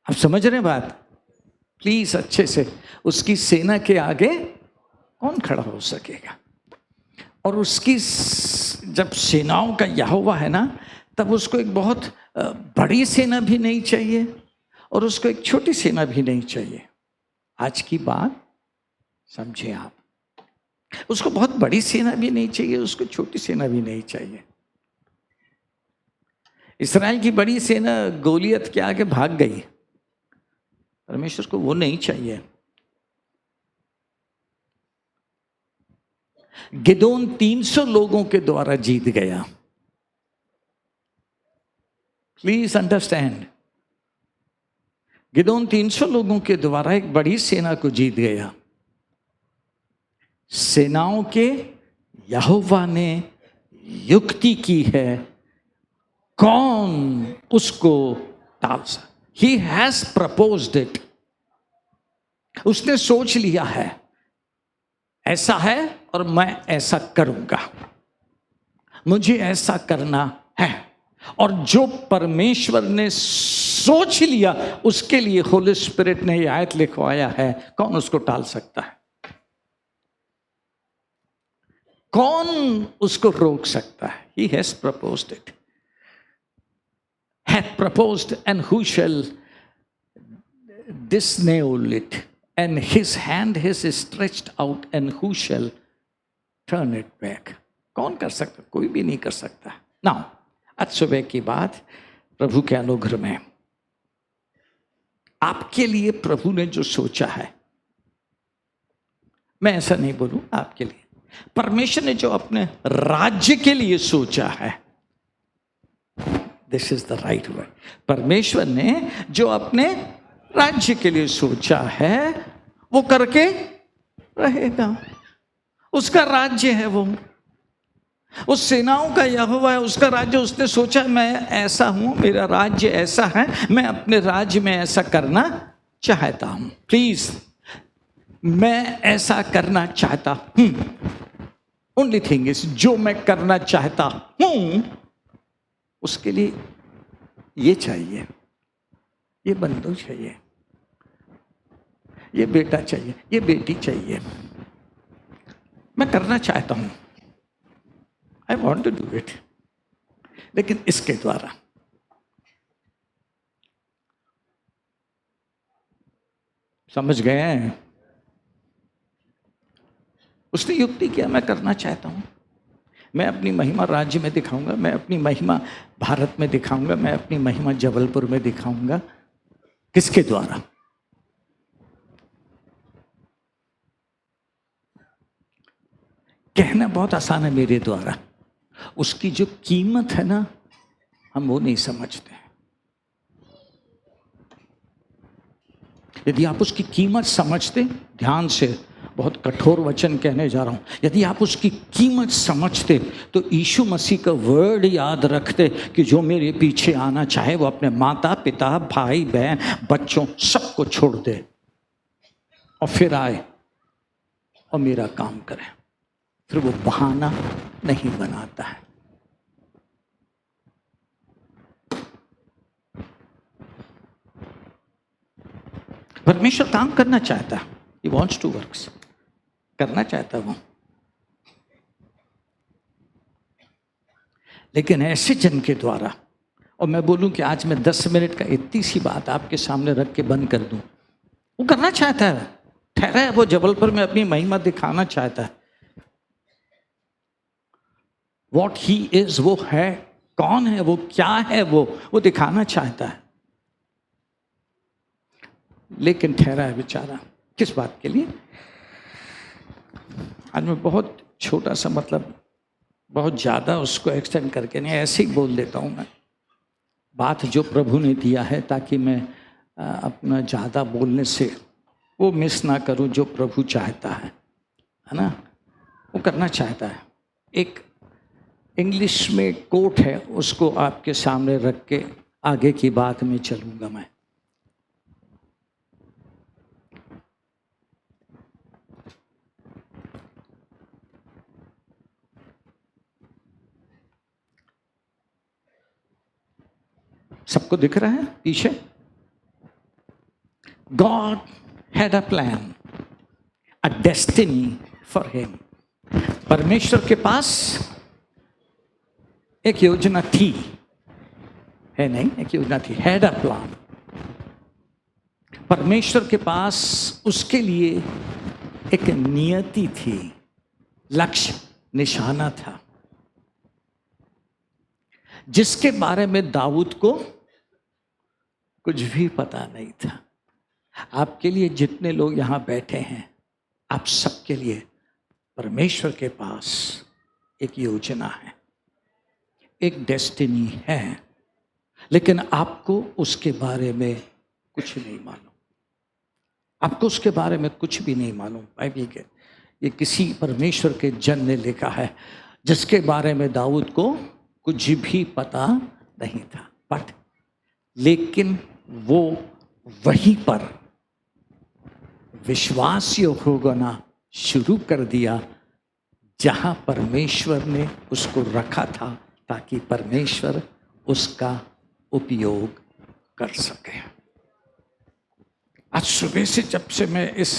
आप समझ रहे हैं बात? प्लीज अच्छे से, उसकी सेना के आगे कौन खड़ा हो सकेगा? और उसकी जब सेनाओं का यहोवा है ना, तब उसको एक बहुत बड़ी सेना भी नहीं चाहिए, और उसको एक छोटी सेना भी नहीं चाहिए। आज की बात समझे आप, उसको बहुत बड़ी सेना भी नहीं चाहिए, उसको छोटी सेना भी नहीं चाहिए। इस्राएल की बड़ी सेना गोलियत के आगे भाग गई, परमेश्वर को वो नहीं चाहिए। गिदोन 300 लोगों के द्वारा जीत गया। प्लीज अंडरस्टैंड, गिदोन 300 लोगों के द्वारा एक बड़ी सेना को जीत गया। सेनाओं के यहोवा ने युक्ति की है, कौन उसको टाल सकता। ही हैज प्रपोज्ड इट, उसने सोच लिया है, ऐसा है और मैं ऐसा करूंगा, मुझे ऐसा करना है। और जो परमेश्वर ने सोच लिया, उसके लिए होली स्पिरिट ने यह आयत लिखवाया है, कौन उसको टाल सकता है? कौन उसको रोक सकता है? He has proposed it. Hath proposed, and who shall disannul it? And his hand is stretched out, and who shall turn it back? कौन कर सकता? कोई भी नहीं कर सकता। Now, आज सुबह की बात, प्रभु के अनुग्रह में आपके लिए प्रभु ने जो सोचा है, मैं ऐसा नहीं बोलूं, आपके लिए परमेश्वर ने जो अपने राज्य के लिए सोचा है, this is the right word. परमेश्वर ने जो अपने राज्य के लिए सोचा है वो करके रहेगा। उसका राज्य है वो, उस सेनाओं का यहोवा है, उसका राज्य। उसने सोचा मैं ऐसा हूं, मेरा राज्य ऐसा है, मैं अपने राज्य में ऐसा करना चाहता हूं। प्लीज, मैं ऐसा करना चाहता हूं। ओनली थिंग इज, जो मैं करना चाहता हूं उसके लिए ये चाहिए, ये बंधु चाहिए, ये बेटा चाहिए, ये बेटी चाहिए। मैं करना चाहता हूं, I want to do it, लेकिन इसके द्वारा। समझ गए हैं? उसने युक्ति किया, मैं करना चाहता हूं, मैं अपनी महिमा राज्य में दिखाऊंगा, मैं अपनी महिमा भारत में दिखाऊंगा, मैं अपनी महिमा जबलपुर में दिखाऊंगा। किसके द्वारा? कहना बहुत आसान है, मेरे द्वारा। उसकी जो कीमत है ना, हम वो नहीं समझते। यदि आप उसकी कीमत समझते, ध्यान से, बहुत कठोर वचन कहने जा रहा हूं, यदि आप उसकी कीमत समझते तो यीशु मसीह का वर्ड याद रखते कि जो मेरे पीछे आना चाहे वो अपने माता पिता भाई बहन बच्चों सबको छोड़ दे और फिर आए और मेरा काम करे। फिर वो बहाना नहीं बनाता है। परमेश्वर काम करना चाहता है, He wants to work, करना चाहता वो, लेकिन ऐसे जन के द्वारा। और मैं बोलूं कि आज मैं 10 मिनट का इतनी सी बात आपके सामने रख के बंद कर दूं। वो करना चाहता है, ठहरा है, वो जबलपुर में अपनी महिमा दिखाना चाहता है। What he is, वो है, कौन है वो, क्या है वो दिखाना चाहता है, लेकिन ठहरा है बेचारा। किस बात के लिए? आज मैं बहुत छोटा सा, मतलब बहुत ज़्यादा उसको एक्सटेंड करके नहीं, ऐसे ही बोल देता हूँ मैं बात जो प्रभु ने दिया है, ताकि मैं अपना ज़्यादा बोलने से वो मिस ना करूँ जो प्रभु चाहता है ना, वो करना चाहता है। एक इंग्लिश में कोट है, उसको आपके सामने रख के आगे की बात में चलूँगा मैं। सबको दिख रहा है पीछे? God had a plan, a destiny for him. परमेश्वर के पास एक योजना थी, है नहीं, एक योजना थी, had a plan. परमेश्वर के पास उसके लिए एक नियति थी, लक्ष्य, निशाना था, जिसके बारे में दाऊद को कुछ भी पता नहीं था। आपके लिए जितने लोग यहां बैठे हैं, आप सबके लिए परमेश्वर के पास एक योजना है, एक डेस्टिनी है, लेकिन आपको उसके बारे में कुछ नहीं मालूम। आपको उसके बारे में कुछ भी नहीं मालूम। बाइबल के ये किसी परमेश्वर के जन ने लिखा है, जिसके बारे में दाऊद को कुछ भी पता नहीं था, बट लेकिन वो वहीं पर विश्वास होना शुरू कर दिया जहां परमेश्वर ने उसको रखा था, ताकि परमेश्वर उसका उपयोग कर सके। आज सुबह से जब से मैं इस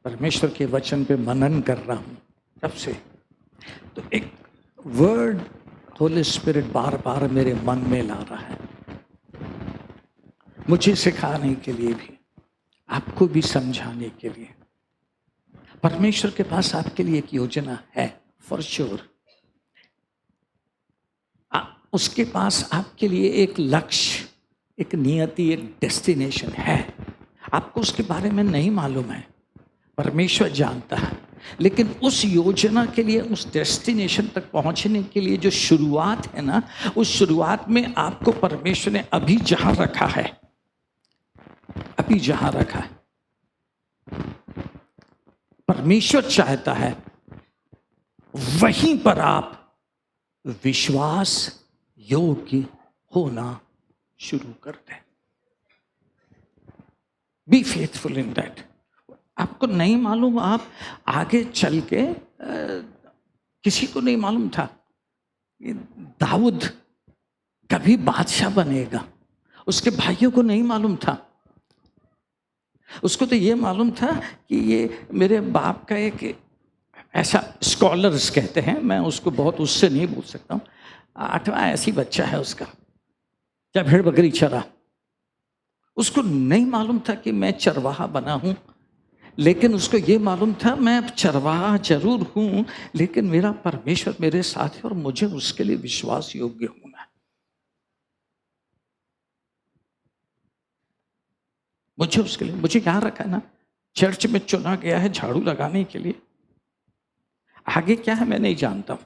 परमेश्वर के वचन पे मनन कर रहा हूं, तब से तो एक वर्ड होली स्पिरिट बार बार मेरे मन में ला रहा है, मुझे सिखाने के लिए भी, आपको भी समझाने के लिए। परमेश्वर के पास आपके लिए एक योजना है, फॉर श्योर। उसके पास आपके लिए एक लक्ष्य, एक नियति, एक डेस्टिनेशन है। आपको उसके बारे में नहीं मालूम है, परमेश्वर जानता है। लेकिन उस योजना के लिए, उस डेस्टिनेशन तक पहुंचने के लिए जो शुरुआत है ना, उस शुरुआत में आपको परमेश्वर ने अभी जहां रखा है, अभी जहां रखा है, परमेश्वर चाहता है वहीं पर आप विश्वास योग्य होना शुरू कर दें। Be faithful in that. आपको नहीं मालूम, आप आगे चल के किसी को नहीं मालूम था कि दाऊद कभी बादशाह बनेगा, उसके भाइयों को नहीं मालूम था। उसको तो ये मालूम था कि ये मेरे बाप का एक ऐसा, स्कॉलर्स कहते हैं, मैं उसको बहुत उससे नहीं बोल सकता हूँ, 8वां ऐसी बच्चा है उसका, क्या भेड़ बकरी चरा। उसको नहीं मालूम था कि मैं चरवाहा बना हूँ, लेकिन उसको ये मालूम था मैं अब चरवाहा जरूर हूँ, लेकिन मेरा परमेश्वर मेरे साथ है और मुझे उसके लिए विश्वास योग्य होना है। मुझे उसके लिए, मुझे यहाँ रखा है ना, चर्च में चुना गया है झाड़ू लगाने के लिए। आगे क्या है मैं नहीं जानता हूं।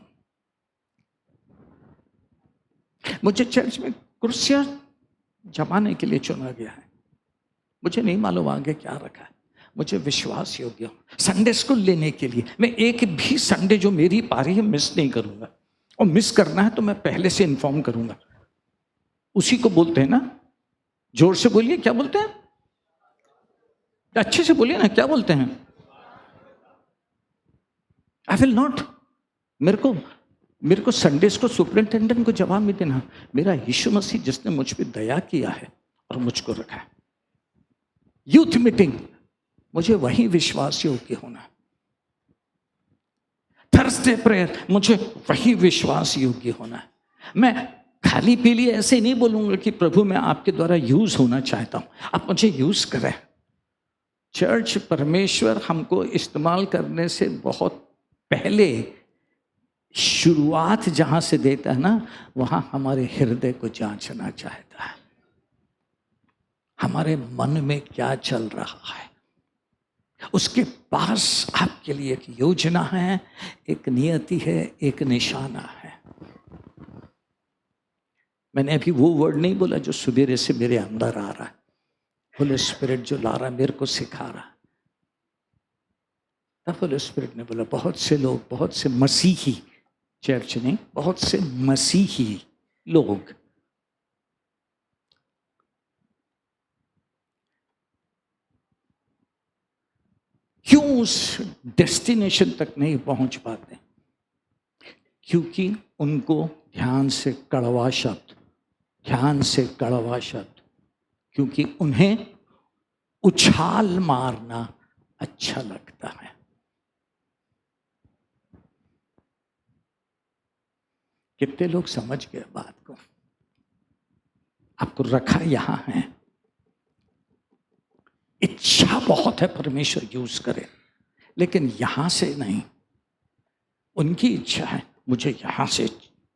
मुझे चर्च में कुर्सियां जमाने के लिए चुना गया है, मुझे नहीं मालूम आगे क्या रखा है। मुझे विश्वास योग्य हूं। संडे स्कूल लेने के लिए मैं एक भी संडे जो मेरी पारी है मिस नहीं करूंगा, और मिस करना है तो मैं पहले से इन्फॉर्म करूंगा। उसी को बोलते हैं ना, जोर से बोलिए, क्या बोलते हैं, अच्छे से बोलिए ना, क्या बोलते हैं? I will not. मेरे को संडेज को सुपरिंटेंडेंट को जवाब में देना, मेरा यीशु मसीह जिसने मुझ पे दया किया है और मुझको रखा है। यूथ मीटिंग, मुझे वही विश्वास योग्य होना है। थर्सडे प्रेयर, मुझे वही विश्वास योग्य होना है। मैं खाली पीली ऐसे नहीं बोलूंगा कि प्रभु मैं आपके द्वारा यूज होना चाहता हूं, आप मुझे यूज करें। चर्च, परमेश्वर हमको इस्तेमाल करने से बहुत पहले शुरुआत जहां से देता है ना, वहां हमारे हृदय को जांचना चाहता है, हमारे मन में क्या चल रहा है। उसके पास आपके लिए एक योजना है, एक नियति है, एक निशाना है। मैंने अभी वो वर्ड नहीं बोला जो सुबेरे से मेरे अंदर आ रहा है, होली स्पिरिट जो ला रहा है, मेरे को सिखा रहा है। तब होली स्पिरिट ने बोला बहुत से लोग, बहुत से मसीही, चर्च नहीं, बहुत से मसीही लोग क्यों उस डेस्टिनेशन तक नहीं पहुंच पाते? क्योंकि उनको ध्यान से कड़वा शब्द, ध्यान से कड़वा शब्द, क्योंकि उन्हें उछाल मारना अच्छा लगता है। कितने लोग समझ गए बात को? आपको रखा यहां है, इच्छा बहुत है परमेश्वर यूज करे, लेकिन यहां से नहीं। उनकी इच्छा है मुझे यहां से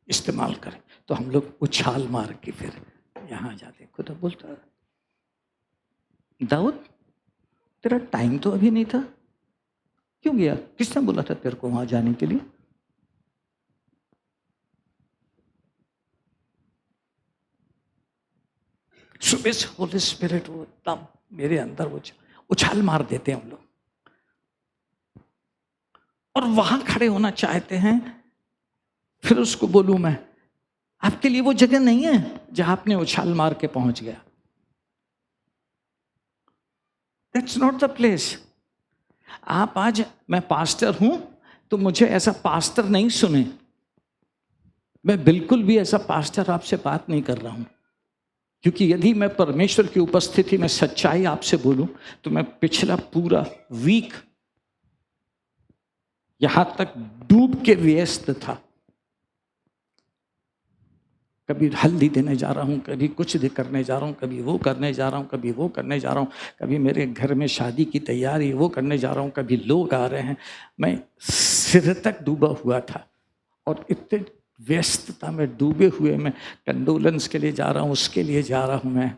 इस्तेमाल करें, तो हम लोग उछाल मार के फिर यहां जाते। खुदा बोलता दाऊद तेरा टाइम तो अभी नहीं था, क्यों गया? किसने बोला था तेरे को वहां जाने के लिए? सुबह से होली स्पिरिट वो तब मेरे अंदर वो उछाल मार देते हैं हम लोग, और वहां खड़े होना चाहते हैं। फिर उसको बोलूं मैं, आपके लिए वो जगह नहीं है जहां आपने उछाल मार के पहुंच गया। That's not the place. आप आज, मैं पास्टर हूं तो मुझे ऐसा पास्टर नहीं सुने, मैं बिल्कुल भी ऐसा पास्टर आपसे बात नहीं कर रहा हूं, क्योंकि यदि मैं परमेश्वर की उपस्थिति में सच्चाई आपसे बोलूं तो मैं पिछला पूरा वीक यहां तक डूब के व्यस्त था। कभी हल्दी देने जा रहा हूं, कभी कुछ करने जा रहा हूं, कभी वो करने जा रहा हूं, कभी वो करने जा रहा हूं, कभी मेरे घर में शादी की तैयारी वो करने जा रहा हूं, कभी लोग आ रहे हैं। मैं सिर तक डूबा हुआ था, और इतने व्यस्तता में डूबे हुए मैं कंडोलेंस के लिए जा रहा हूँ, उसके लिए जा रहा हूँ मैं।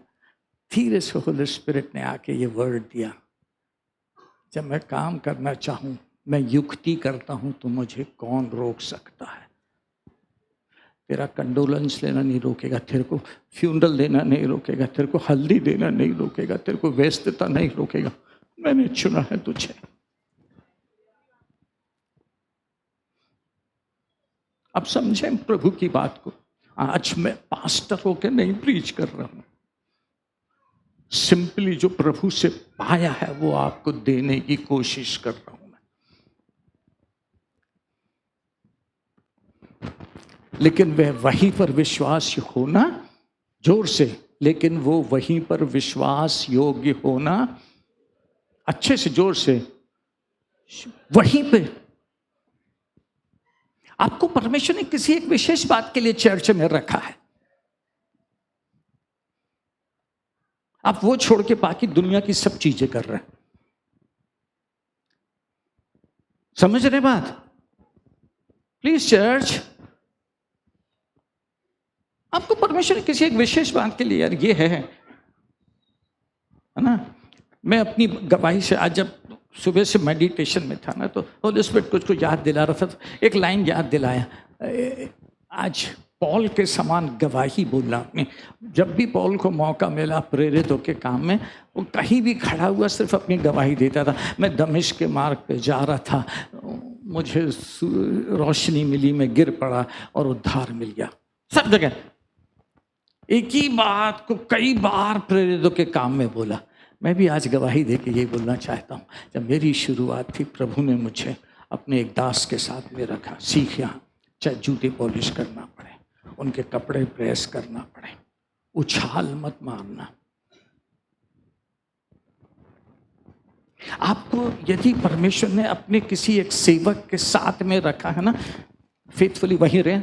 धीरे से होली स्पिरिट ने आके ये वर्ड दिया, जब मैं काम करना चाहूं, मैं युक्ति करता हूं, तो मुझे कौन रोक सकता है? तेरा कंडोलेंस लेना नहीं रोकेगा, तेरे को फ्यूनरल देना नहीं रोकेगा, तेरे को हल्दी देना नहीं रोकेगा, तेरे को व्यस्तता नहीं रोकेगा। मैंने चुना है तुझे। अब समझें प्रभु की बात को। आज मैं पास्टर होकर नहीं प्रीच कर रहा हूं, सिंपली जो प्रभु से पाया है वो आपको देने की कोशिश कर रहा हूं। लेकिन वह वहीं पर विश्वास होना, जोर से, लेकिन वो वहीं पर विश्वास योग्य होना, अच्छे से, जोर से, वहीं पे। आपको परमेश्वर ने किसी एक विशेष बात के लिए चर्च में रखा है। आप वो छोड़ के बाकी दुनिया की सब चीजें कर रहे हैं। समझ रहे बात? प्लीज चर्च, आपको परमेश्वर ने किसी एक विशेष बात के लिए, यार ये है ना। मैं अपनी गवाही से आज जब सुबह से मेडिटेशन में था ना, तो होली स्पिरिट कुछ याद दिला रहा था, तो एक लाइन याद दिलाया, आज पौल के समान गवाही बोलना आपने। जब भी पौल को मौका मिला प्रेरित होकर काम में, वो कहीं भी खड़ा हुआ सिर्फ अपनी गवाही देता था। मैं दमिश्क के मार्ग पे जा रहा था, मुझे रोशनी मिली, मैं गिर पड़ा और उद्धार मिल गया। सब जगह एक ही बात को कई बार प्रेरितों के काम में बोला। मैं भी आज गवाही दे के ये बोलना चाहता हूँ, जब मेरी शुरुआत थी, प्रभु ने मुझे अपने एक दास के साथ में रखा। सीखा, चाहे जूते पॉलिश करना पड़े, उनके कपड़े प्रेस करना पड़े, उछाल मत मारना। आपको यदि परमेश्वर ने अपने किसी एक सेवक के साथ में रखा है ना, फेथफुली वहीं रहे,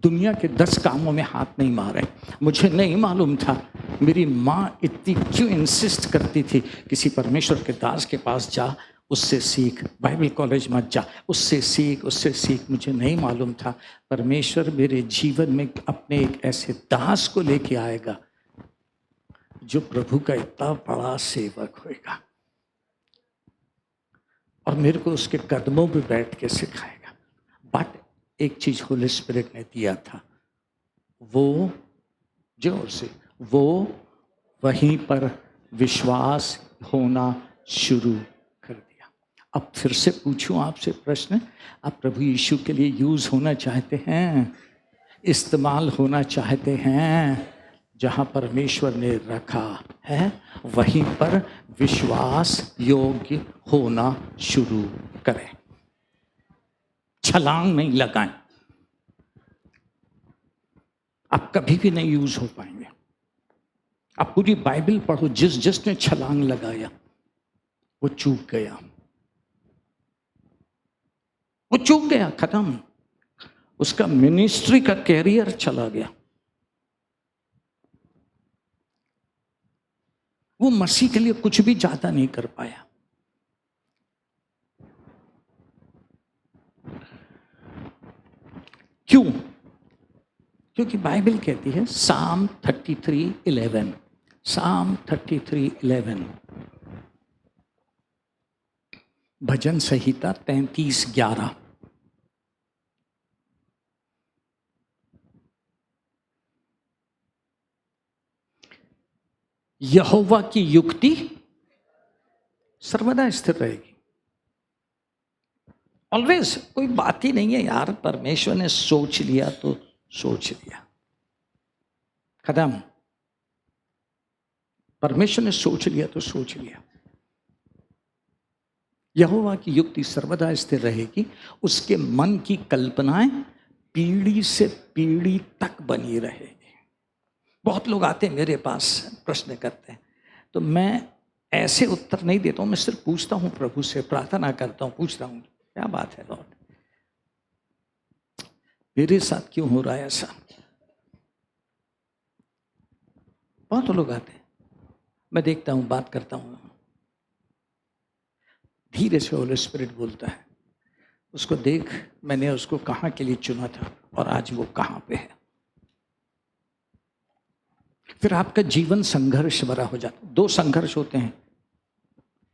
दुनिया के 10 कामों में हाथ नहीं मारे। मुझे नहीं मालूम था, मेरी माँ इतनी क्यों इंसिस्ट करती थी, किसी परमेश्वर के दास के पास जा, उससे सीख, बाइबल कॉलेज मत जा, उससे सीख, उससे सीख। मुझे नहीं मालूम था परमेश्वर मेरे जीवन में अपने एक ऐसे दास को लेके आएगा जो प्रभु का इतना बड़ा सेवक होएगा और मेरे को उसके कदमों पे बैठ के सिखाएगा। बट एक चीज होली स्पिरिट ने दिया था, वो जोर से, वो वहीं पर विश्वास होना शुरू कर दिया। अब फिर से पूछूं आपसे प्रश्न, आप प्रभु यीशु के लिए यूज होना चाहते हैं, इस्तेमाल होना चाहते हैं? जहां परमेश्वर ने रखा है वहीं पर विश्वास योग्य होना शुरू करें, छलांग नहीं लगाएं। आप कभी भी नहीं यूज हो पाएंगे। आप पूरी बाइबल पढ़ो, जिसने छलांग लगाया वो चूक गया, वो चूक गया, खत्म। उसका मिनिस्ट्री का कैरियर चला गया। वो मसीह के लिए कुछ भी ज्यादा नहीं कर पाया। क्यों? क्योंकि बाइबल कहती है, साम 33:11, साम 33:11, भजन संहिता 33:11, यहोवा की युक्ति सर्वदा स्थिर रहेगी। ऑलवेज। कोई बात ही नहीं है यार, परमेश्वर ने सोच लिया तो सोच लिया, खत्म। परमेश्वर ने सोच लिया तो सोच लिया। यहोवा की युक्ति सर्वदा स्थिर रहेगी, उसके मन की कल्पनाएं पीढ़ी से पीढ़ी तक बनी रहेगी। बहुत लोग आते हैं मेरे पास, प्रश्न करते हैं, तो मैं ऐसे उत्तर नहीं देता हूं, मैं सिर्फ पूछता हूं प्रभु से, प्रार्थना करता हूं, पूछता हूं क्या बात है लॉर्ड, मेरे साथ क्यों हो रहा है ऐसा। बहुत लोग आते हैं, मैं देखता हूं, बात करता हूं, धीरे से होली स्पिरिट बोलता है, उसको देख, मैंने उसको कहां के लिए चुना था और आज वो कहां पे है। फिर आपका जीवन संघर्ष भरा हो जाता है। 2 संघर्ष होते हैं,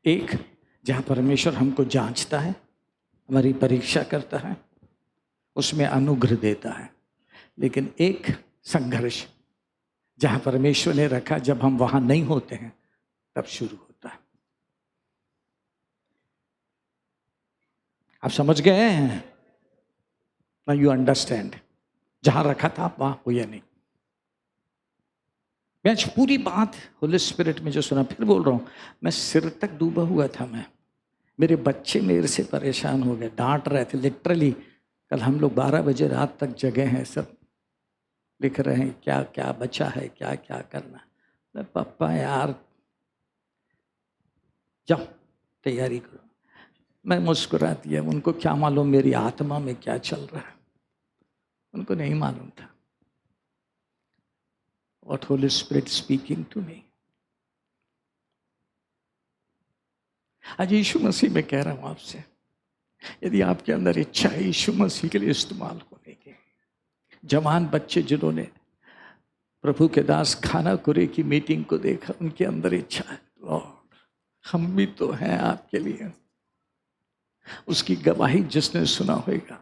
एक जहाँ परमेश्वर हमको जांचता है, हमारी परीक्षा करता है, उसमें अनुग्रह देता है। लेकिन एक संघर्ष जहाँ परमेश्वर ने रखा, जब हम वहाँ नहीं होते हैं तब शुरू होता है। आप समझ गए हैं ना? You understand. जहाँ रखा था आप वहाँ हो या नहीं। मैं आज पूरी बात होली स्पिरिट में जो सुना, फिर बोल रहा हूँ, मैं सिर तक डूबा हुआ था। मेरे बच्चे मेरे से परेशान हो गए, डांट रहे थे लिटरली। कल हम लोग 12 बजे रात तक जगे हैं, सब लिख रहे हैं क्या क्या बचा है, क्या क्या करना। पापा यार जाओ तैयारी करो। मैं मुस्कुरा दिया। उनको क्या मालूम मेरी आत्मा में क्या चल रहा है, उनको नहीं मालूम था। What Holy Spirit speaking to me। आज यीशु मसीह में कह रहा हूं आपसे, यदि आपके अंदर इच्छा है यीशु मसीह के लिए इस्तेमाल होने की, जवान बच्चे जिन्होंने प्रभु के दास खाना कुरे की मीटिंग को देखा, उनके अंदर इच्छा है, लॉर्ड हम भी तो हैं आपके लिए। उसकी गवाही जिसने सुना होगा,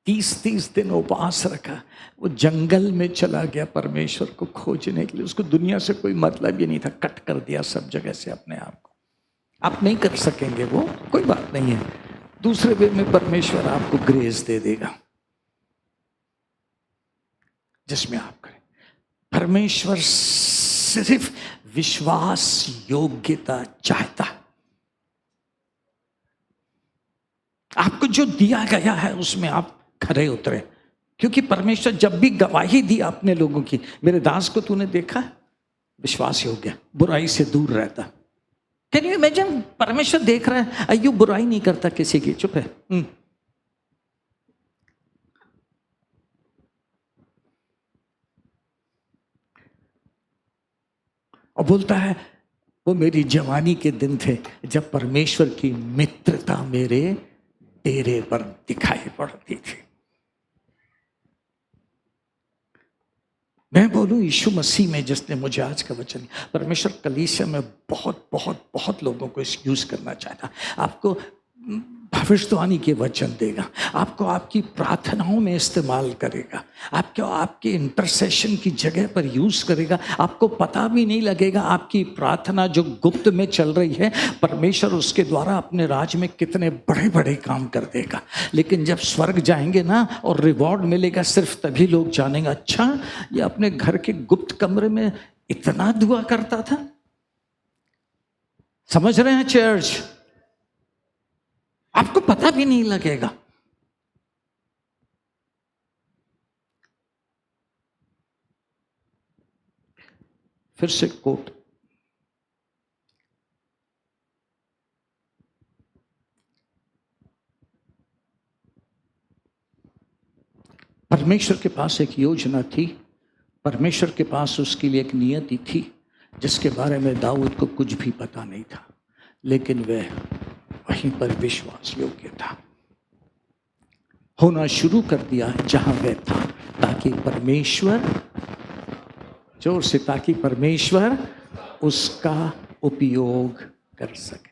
30 दिन उपवास रखा, वो जंगल में चला गया परमेश्वर को खोजने के लिए। उसको दुनिया से कोई मतलब ही नहीं था, कट कर दिया सब जगह से अपने आप को। आप नहीं कर सकेंगे वो, कोई बात नहीं है, दूसरे वे में परमेश्वर आपको ग्रेस दे देगा जिसमें आप करें। परमेश्वर सिर्फ विश्वास योग्यता चाहता है। आपको जो दिया गया है उसमें आप खरे उतरे, क्योंकि परमेश्वर जब भी गवाही दी अपने लोगों की, मेरे दास को तूने देखा, विश्वास योग्य, बुराई से दूर रहता। Can you imagine? परमेश्वर देख रहा है, अय्यू बुराई नहीं करता किसी की, चुप है। और बोलता है वो मेरी जवानी के दिन थे जब परमेश्वर की मित्रता मेरे डेरे पर दिखाई पड़ती थी। मैं बोलूं यीशु मसीह में जिसने मुझे आज का वचन, परमेश्वर कलीसिया में बहुत बहुत बहुत लोगों को इस यूज करना चाहता। आपको भविष्यवाणी के वचन देगा, आपको आपकी प्रार्थनाओं में इस्तेमाल करेगा, आपको आपके इंटरसेशन की जगह पर यूज करेगा। आपको पता भी नहीं लगेगा आपकी प्रार्थना जो गुप्त में चल रही है, परमेश्वर उसके द्वारा अपने राज में कितने बड़े बड़े काम कर देगा। लेकिन जब स्वर्ग जाएंगे ना और रिवॉर्ड मिलेगा, सिर्फ तभी लोग जानेंगे, अच्छा ये अपने घर के गुप्त कमरे में इतना दुआ करता था। समझ रहे हैं चर्च? आपको पता भी नहीं लगेगा। फिर से कोट, परमेश्वर के पास एक योजना थी, परमेश्वर के पास उसके लिए एक नियति थी जिसके बारे में दाऊद को कुछ भी पता नहीं था, लेकिन वह वहीं पर विश्वास योग्य था। होना शुरू कर दिया जहां वह था, ताकि परमेश्वर, जोर से, ताकि परमेश्वर उसका उपयोग कर सके।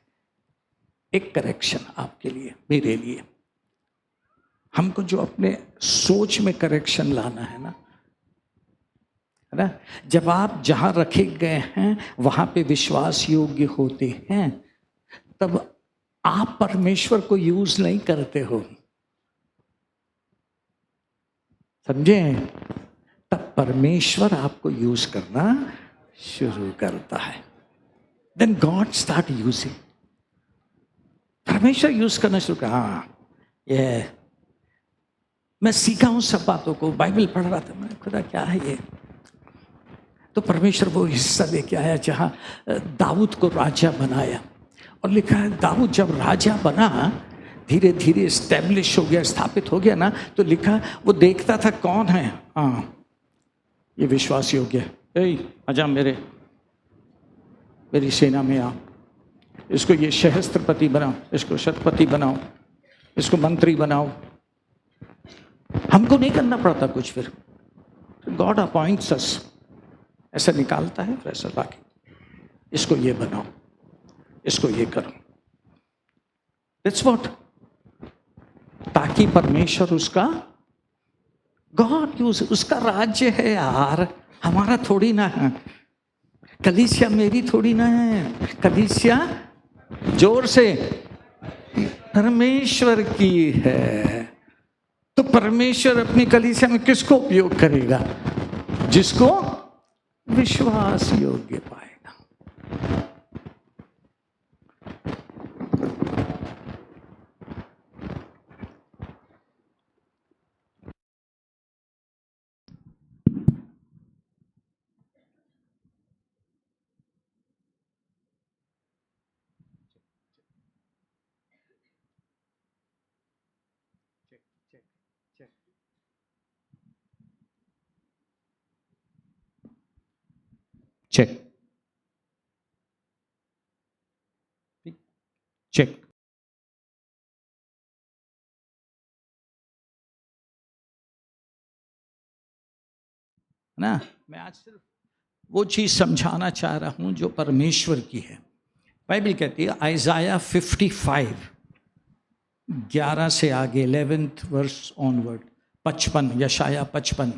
एक करेक्शन आपके लिए, मेरे लिए, हमको जो अपने सोच में करेक्शन लाना है ना, जब आप जहां रखे गए हैं वहां पे विश्वास योग्य होते हैं, तब आप परमेश्वर को यूज नहीं करते हो, समझे? तब परमेश्वर आपको यूज करना शुरू करता है। Then God start using. परमेश्वर यूज करना शुरू कर। हाँ, ये मैं सीखा हूं सब बातों को, बाइबल पढ़ रहा था मैं, खुदा क्या है ये, तो परमेश्वर वो हिस्सा लेके आया जहां दाऊद को राजा बनाया, और लिखा है दाऊद जब राजा बना, धीरे धीरे स्टैब्लिश हो गया, स्थापित हो गया ना, तो लिखा वो देखता था कौन है, हाँ ये विश्वास योग्य है, आजा मेरी सेना में आ, इसको ये सहस्त्रपति बनाओ, इसको शतपति बनाओ, इसको मंत्री बनाओ। हमको नहीं करना पड़ता कुछ, फिर गॉड अपॉइंट्स अस। ऐसा निकालता है, वैसा लाके इसको ये बनाओ, इसको ये करो। दैट्स व्हाट, ताकि परमेश्वर उसका गॉड यूज, उसका राज्य है यार, हमारा थोड़ी ना है। कलीसिया मेरी थोड़ी ना है, कलीसिया जोर से परमेश्वर की है। तो परमेश्वर अपनी कलीसिया में किसको उपयोग करेगा? जिसको विश्वास योग्य पाएगा। Check check. ना, मैं आज सिर्फ वो चीज समझाना चाह रहा हूं जो परमेश्वर की है। बाइबल कहती है आइजाया 55 11 से आगे 11th वर्स ऑनवर्ड, 55, यशाया 55,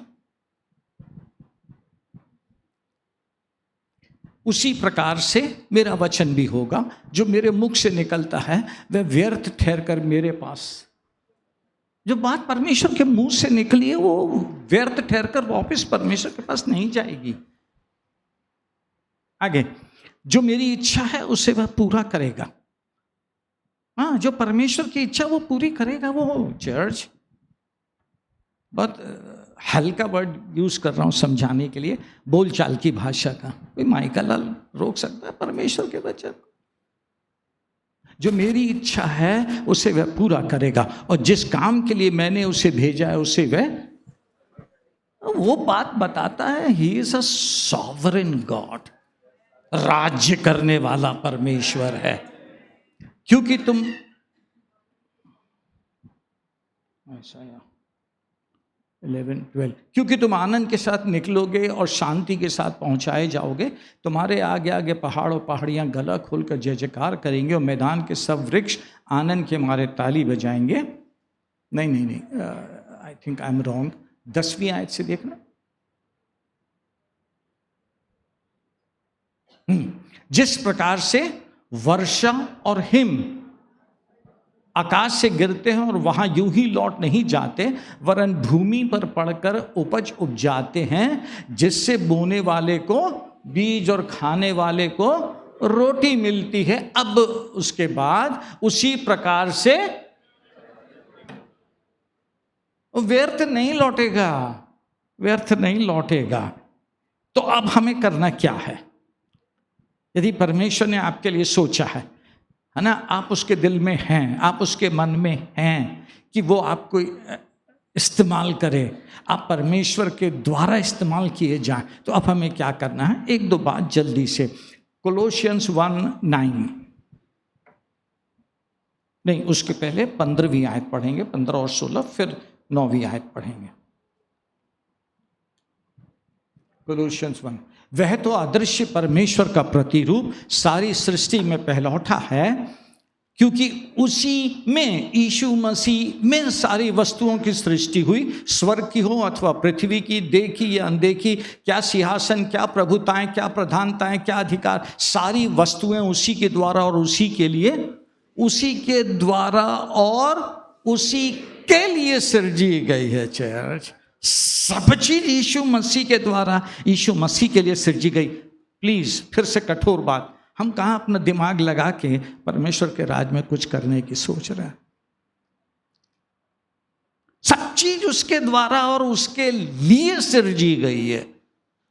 उसी प्रकार से मेरा वचन भी होगा, जो मेरे मुख से निकलता है वह व्यर्थ ठहरकर मेरे पास। जो बात परमेश्वर के मुंह से निकली है वो व्यर्थ ठहरकर वापस परमेश्वर के पास नहीं जाएगी। आगे, जो मेरी इच्छा है उसे वह पूरा करेगा। हाँ, जो परमेश्वर की इच्छा वो पूरी करेगा। वो चर्च बहुत हल्का वर्ड यूज कर रहा हूं समझाने के लिए, बोलचाल की भाषा का। कोई माइका लाल रोक सकता है परमेश्वर के वचन? जो मेरी इच्छा है उसे वह पूरा करेगा, और जिस काम के लिए मैंने उसे भेजा है उसे वह, वो बात बताता है he is a sovereign God, राज्य करने वाला परमेश्वर है। क्योंकि तुम ऐसा 11-12, क्योंकि तुम आनंद के साथ निकलोगे और शांति के साथ पहुंचाए जाओगे। तुम्हारे आगे आगे पहाड़ और पहाड़ियां गला खोलकर जय जयकार करेंगे, और मैदान के सब वृक्ष आनंद के मारे ताली बजाएंगे। नहीं, I think I am wrong. 10वीं आयत से देखना। जिस प्रकार से वर्षा और हिम आकाश से गिरते हैं और वहां यूं ही लौट नहीं जाते, वरन भूमि पर पड़कर उपज उपजाते हैं, जिससे बोने वाले को बीज और खाने वाले को रोटी मिलती है। अब उसके बाद उसी प्रकार से व्यर्थ नहीं लौटेगा, व्यर्थ नहीं लौटेगा। तो अब हमें करना क्या है? यदि परमेश्वर ने आपके लिए सोचा है ना, आप उसके दिल में हैं, आप उसके मन में हैं कि वो आपको इस्तेमाल करे, आप परमेश्वर के द्वारा इस्तेमाल किए जाएं, तो अब हमें क्या करना है? एक दो बात जल्दी से। कोलोसियंस 1:9, नहीं उसके पहले 15वीं आयत पढ़ेंगे, 15 और 16, फिर 9वीं आयत पढ़ेंगे। कोलोसियंस 1, वह तो अदृश्य परमेश्वर का प्रतिरूप सारी सृष्टि में पहलौठा है, क्योंकि उसी में यीशु मसीह में सारी वस्तुओं की सृष्टि हुई, स्वर्ग की हो अथवा पृथ्वी की, देखी या अनदेखी, क्या सिंहासन, क्या प्रभुताएं, क्या प्रधानताएं, क्या अधिकार, सारी वस्तुएं उसी के द्वारा और उसी के लिए, उसी के द्वारा और उसी के लिए सृजी गई है। चर्च, सब चीज यीशु मसीह के द्वारा, यीशु मसीह के लिए सृजी गई। प्लीज फिर से कठोर बात, हम कहां अपना दिमाग लगा के परमेश्वर के राज में कुछ करने की सोच रहे हैं? सब चीज उसके द्वारा और उसके लिए सृजी गई है।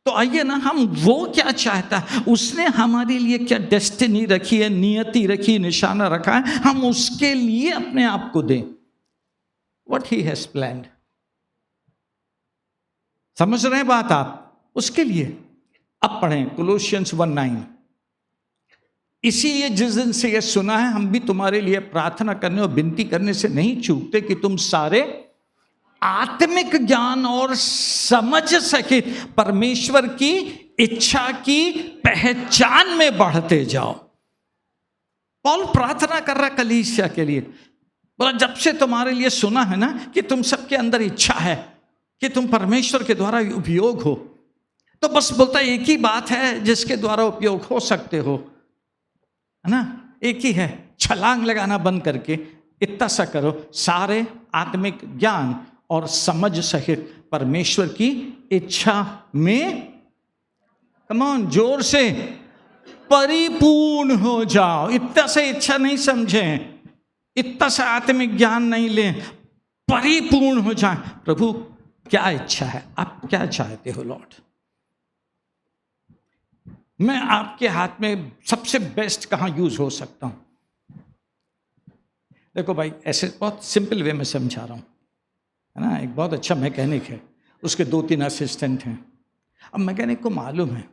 तो आइए ना, हम वो क्या चाहता है, उसने हमारे लिए क्या डेस्टिनी रखी है, नियति रखी, निशाना रखा है, हम उसके लिए अपने आप को दें। What he has planned. समझ रहे हैं बात आप? उसके लिए अब पढ़ें कोलोसियंस 1:9। इसीलिए जिस दिन से यह सुना है, हम भी तुम्हारे लिए प्रार्थना करने और विनती करने से नहीं चूकते कि तुम सारे आत्मिक ज्ञान और समझ सके परमेश्वर की इच्छा की पहचान में बढ़ते जाओ। पौल प्रार्थना कर रहा कलीसिया के लिए, बोला जब से तुम्हारे लिए सुना है ना कि तुम सबके अंदर इच्छा है कि तुम परमेश्वर के द्वारा उपयोग हो, तो बस बोलता है एक ही बात है जिसके द्वारा उपयोग हो सकते हो, है ना, एक ही है, छलांग लगाना बंद करके इतना सा करो, सारे आत्मिक ज्ञान और समझ सहित परमेश्वर की इच्छा में, कम ऑन, जोर से, परिपूर्ण हो जाओ। इतना से इच्छा नहीं समझें, इतना सा आत्मिक ज्ञान नहीं लें, परिपूर्ण हो जाए। प्रभु क्या इच्छा है, आप क्या चाहते हो लॉर्ड, मैं आपके हाथ में सबसे बेस्ट कहां यूज हो सकता हूं। देखो भाई, ऐसे बहुत सिंपल वे में समझा रहा हूं, है ना। एक बहुत अच्छा मैकेनिक है, उसके 2-3 असिस्टेंट हैं। अब मैकेनिक को मालूम है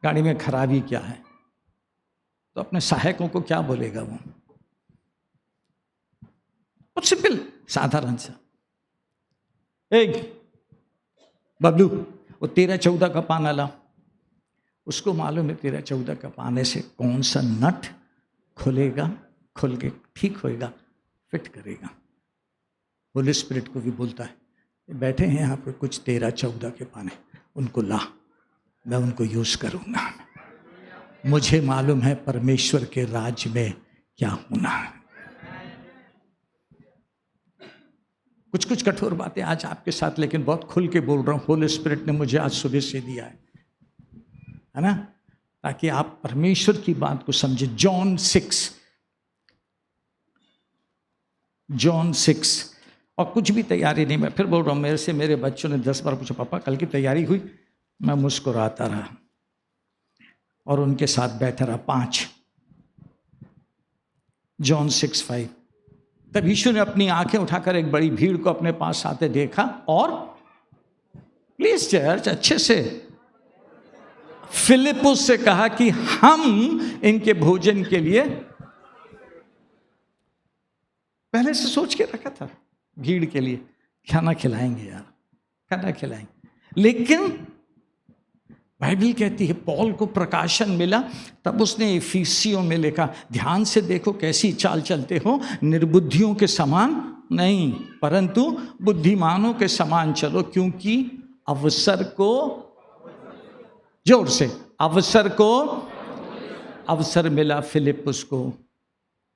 गाड़ी में खराबी क्या है, तो अपने सहायकों को क्या बोलेगा वो, बहुत सिंपल साधारण सा, एक बबलू वो 13-14 का पाना ला। उसको मालूम है 13-14 का पाने से कौन सा नट खुलेगा, खुल के ठीक होएगा, फिट करेगा। होली स्पिरिट को भी बोलता है, बैठे हैं यहाँ पर कुछ 13-14 के पाने, उनको ला, मैं उनको यूज करूँगा। मुझे मालूम है परमेश्वर के राज्य में क्या होना है। कुछ कुछ कठोर बातें आज आपके साथ, लेकिन बहुत खुल के बोल रहा हूँ, होली स्पिरिट ने मुझे आज सुबह से दिया है ना, ताकि आप परमेश्वर की बात को समझे। जॉन 6, और कुछ भी तैयारी नहीं, मैं फिर बोल रहा हूँ, मेरे से मेरे बच्चों ने 10 बार पूछा, पापा कल की तैयारी हुई? मैं मुस्कुराता रहा और उनके साथ बैठा रहा। 5 जॉन 6:5। तब यीशु ने अपनी आंखें उठाकर एक बड़ी भीड़ को अपने पास आते देखा और, प्लीज चर्च अच्छे से, फिलिपुस से कहा कि हम इनके भोजन के लिए पहले से सोच के रखा था, भीड़ के लिए खाना खिलाएंगे यार, खाना खिलाएंगे। लेकिन बाइबल कहती है पौल को प्रकाशन मिला, तब उसने इफिसियों में लिखा, ध्यान से देखो कैसी चाल चलते हो, निर्बुद्धियों के समान नहीं परंतु बुद्धिमानों के समान चलो, क्योंकि अवसर को, जोर से, अवसर मिला फिलिपुस को।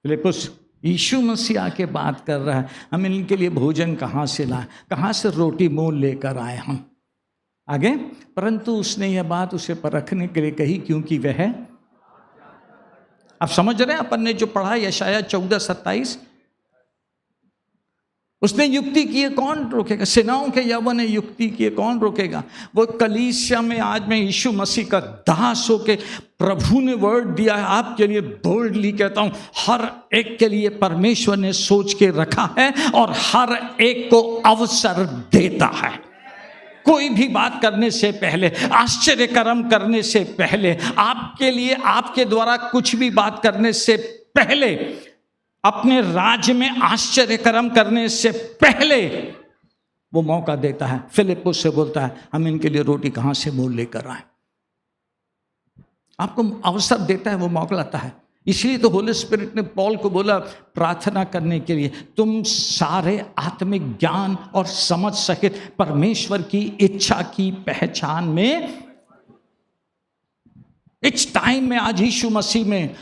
फिलिपुस यीशु मसीह आके बात कर रहा है, हम इनके लिए भोजन कहाँ से लाएं, कहाँ से रोटी मोल लेकर आए हम आगे। परंतु उसने यह बात उसे परखने के लिए कही, क्योंकि वह, आप समझ रहे हैं अपन ने जो पढ़ा यशाया 14:27, उसने युक्ति की, कौन रोकेगा? सेनाओं के यहोवा ने युक्ति की, कौन रोकेगा? वो कलीसिया में आज मैं यीशु मसीह का दास होके प्रभु ने वर्ड दिया है आपके लिए, बोल्डली कहता हूं, हर एक के लिए परमेश्वर ने सोच के रखा है और हर एक को अवसर देता है। कोई भी बात करने से पहले, आश्चर्य कर्म करने से पहले, आपके लिए, आपके द्वारा कुछ भी बात करने से पहले, अपने राज्य में आश्चर्य कर्म करने से पहले वो मौका देता है। फिलिपुस से बोलता है, हम इनके लिए रोटी कहां से मोल लेकर आए। आपको अवसर देता है, वो मौका लाता है। इसलिए तो होली स्पिरिट ने पौल को बोला प्रार्थना करने के लिए, तुम सारे आत्मिक ज्ञान और समझ सहित परमेश्वर की इच्छा की पहचान में, इस टाइम में, आज यीशु मसीह में,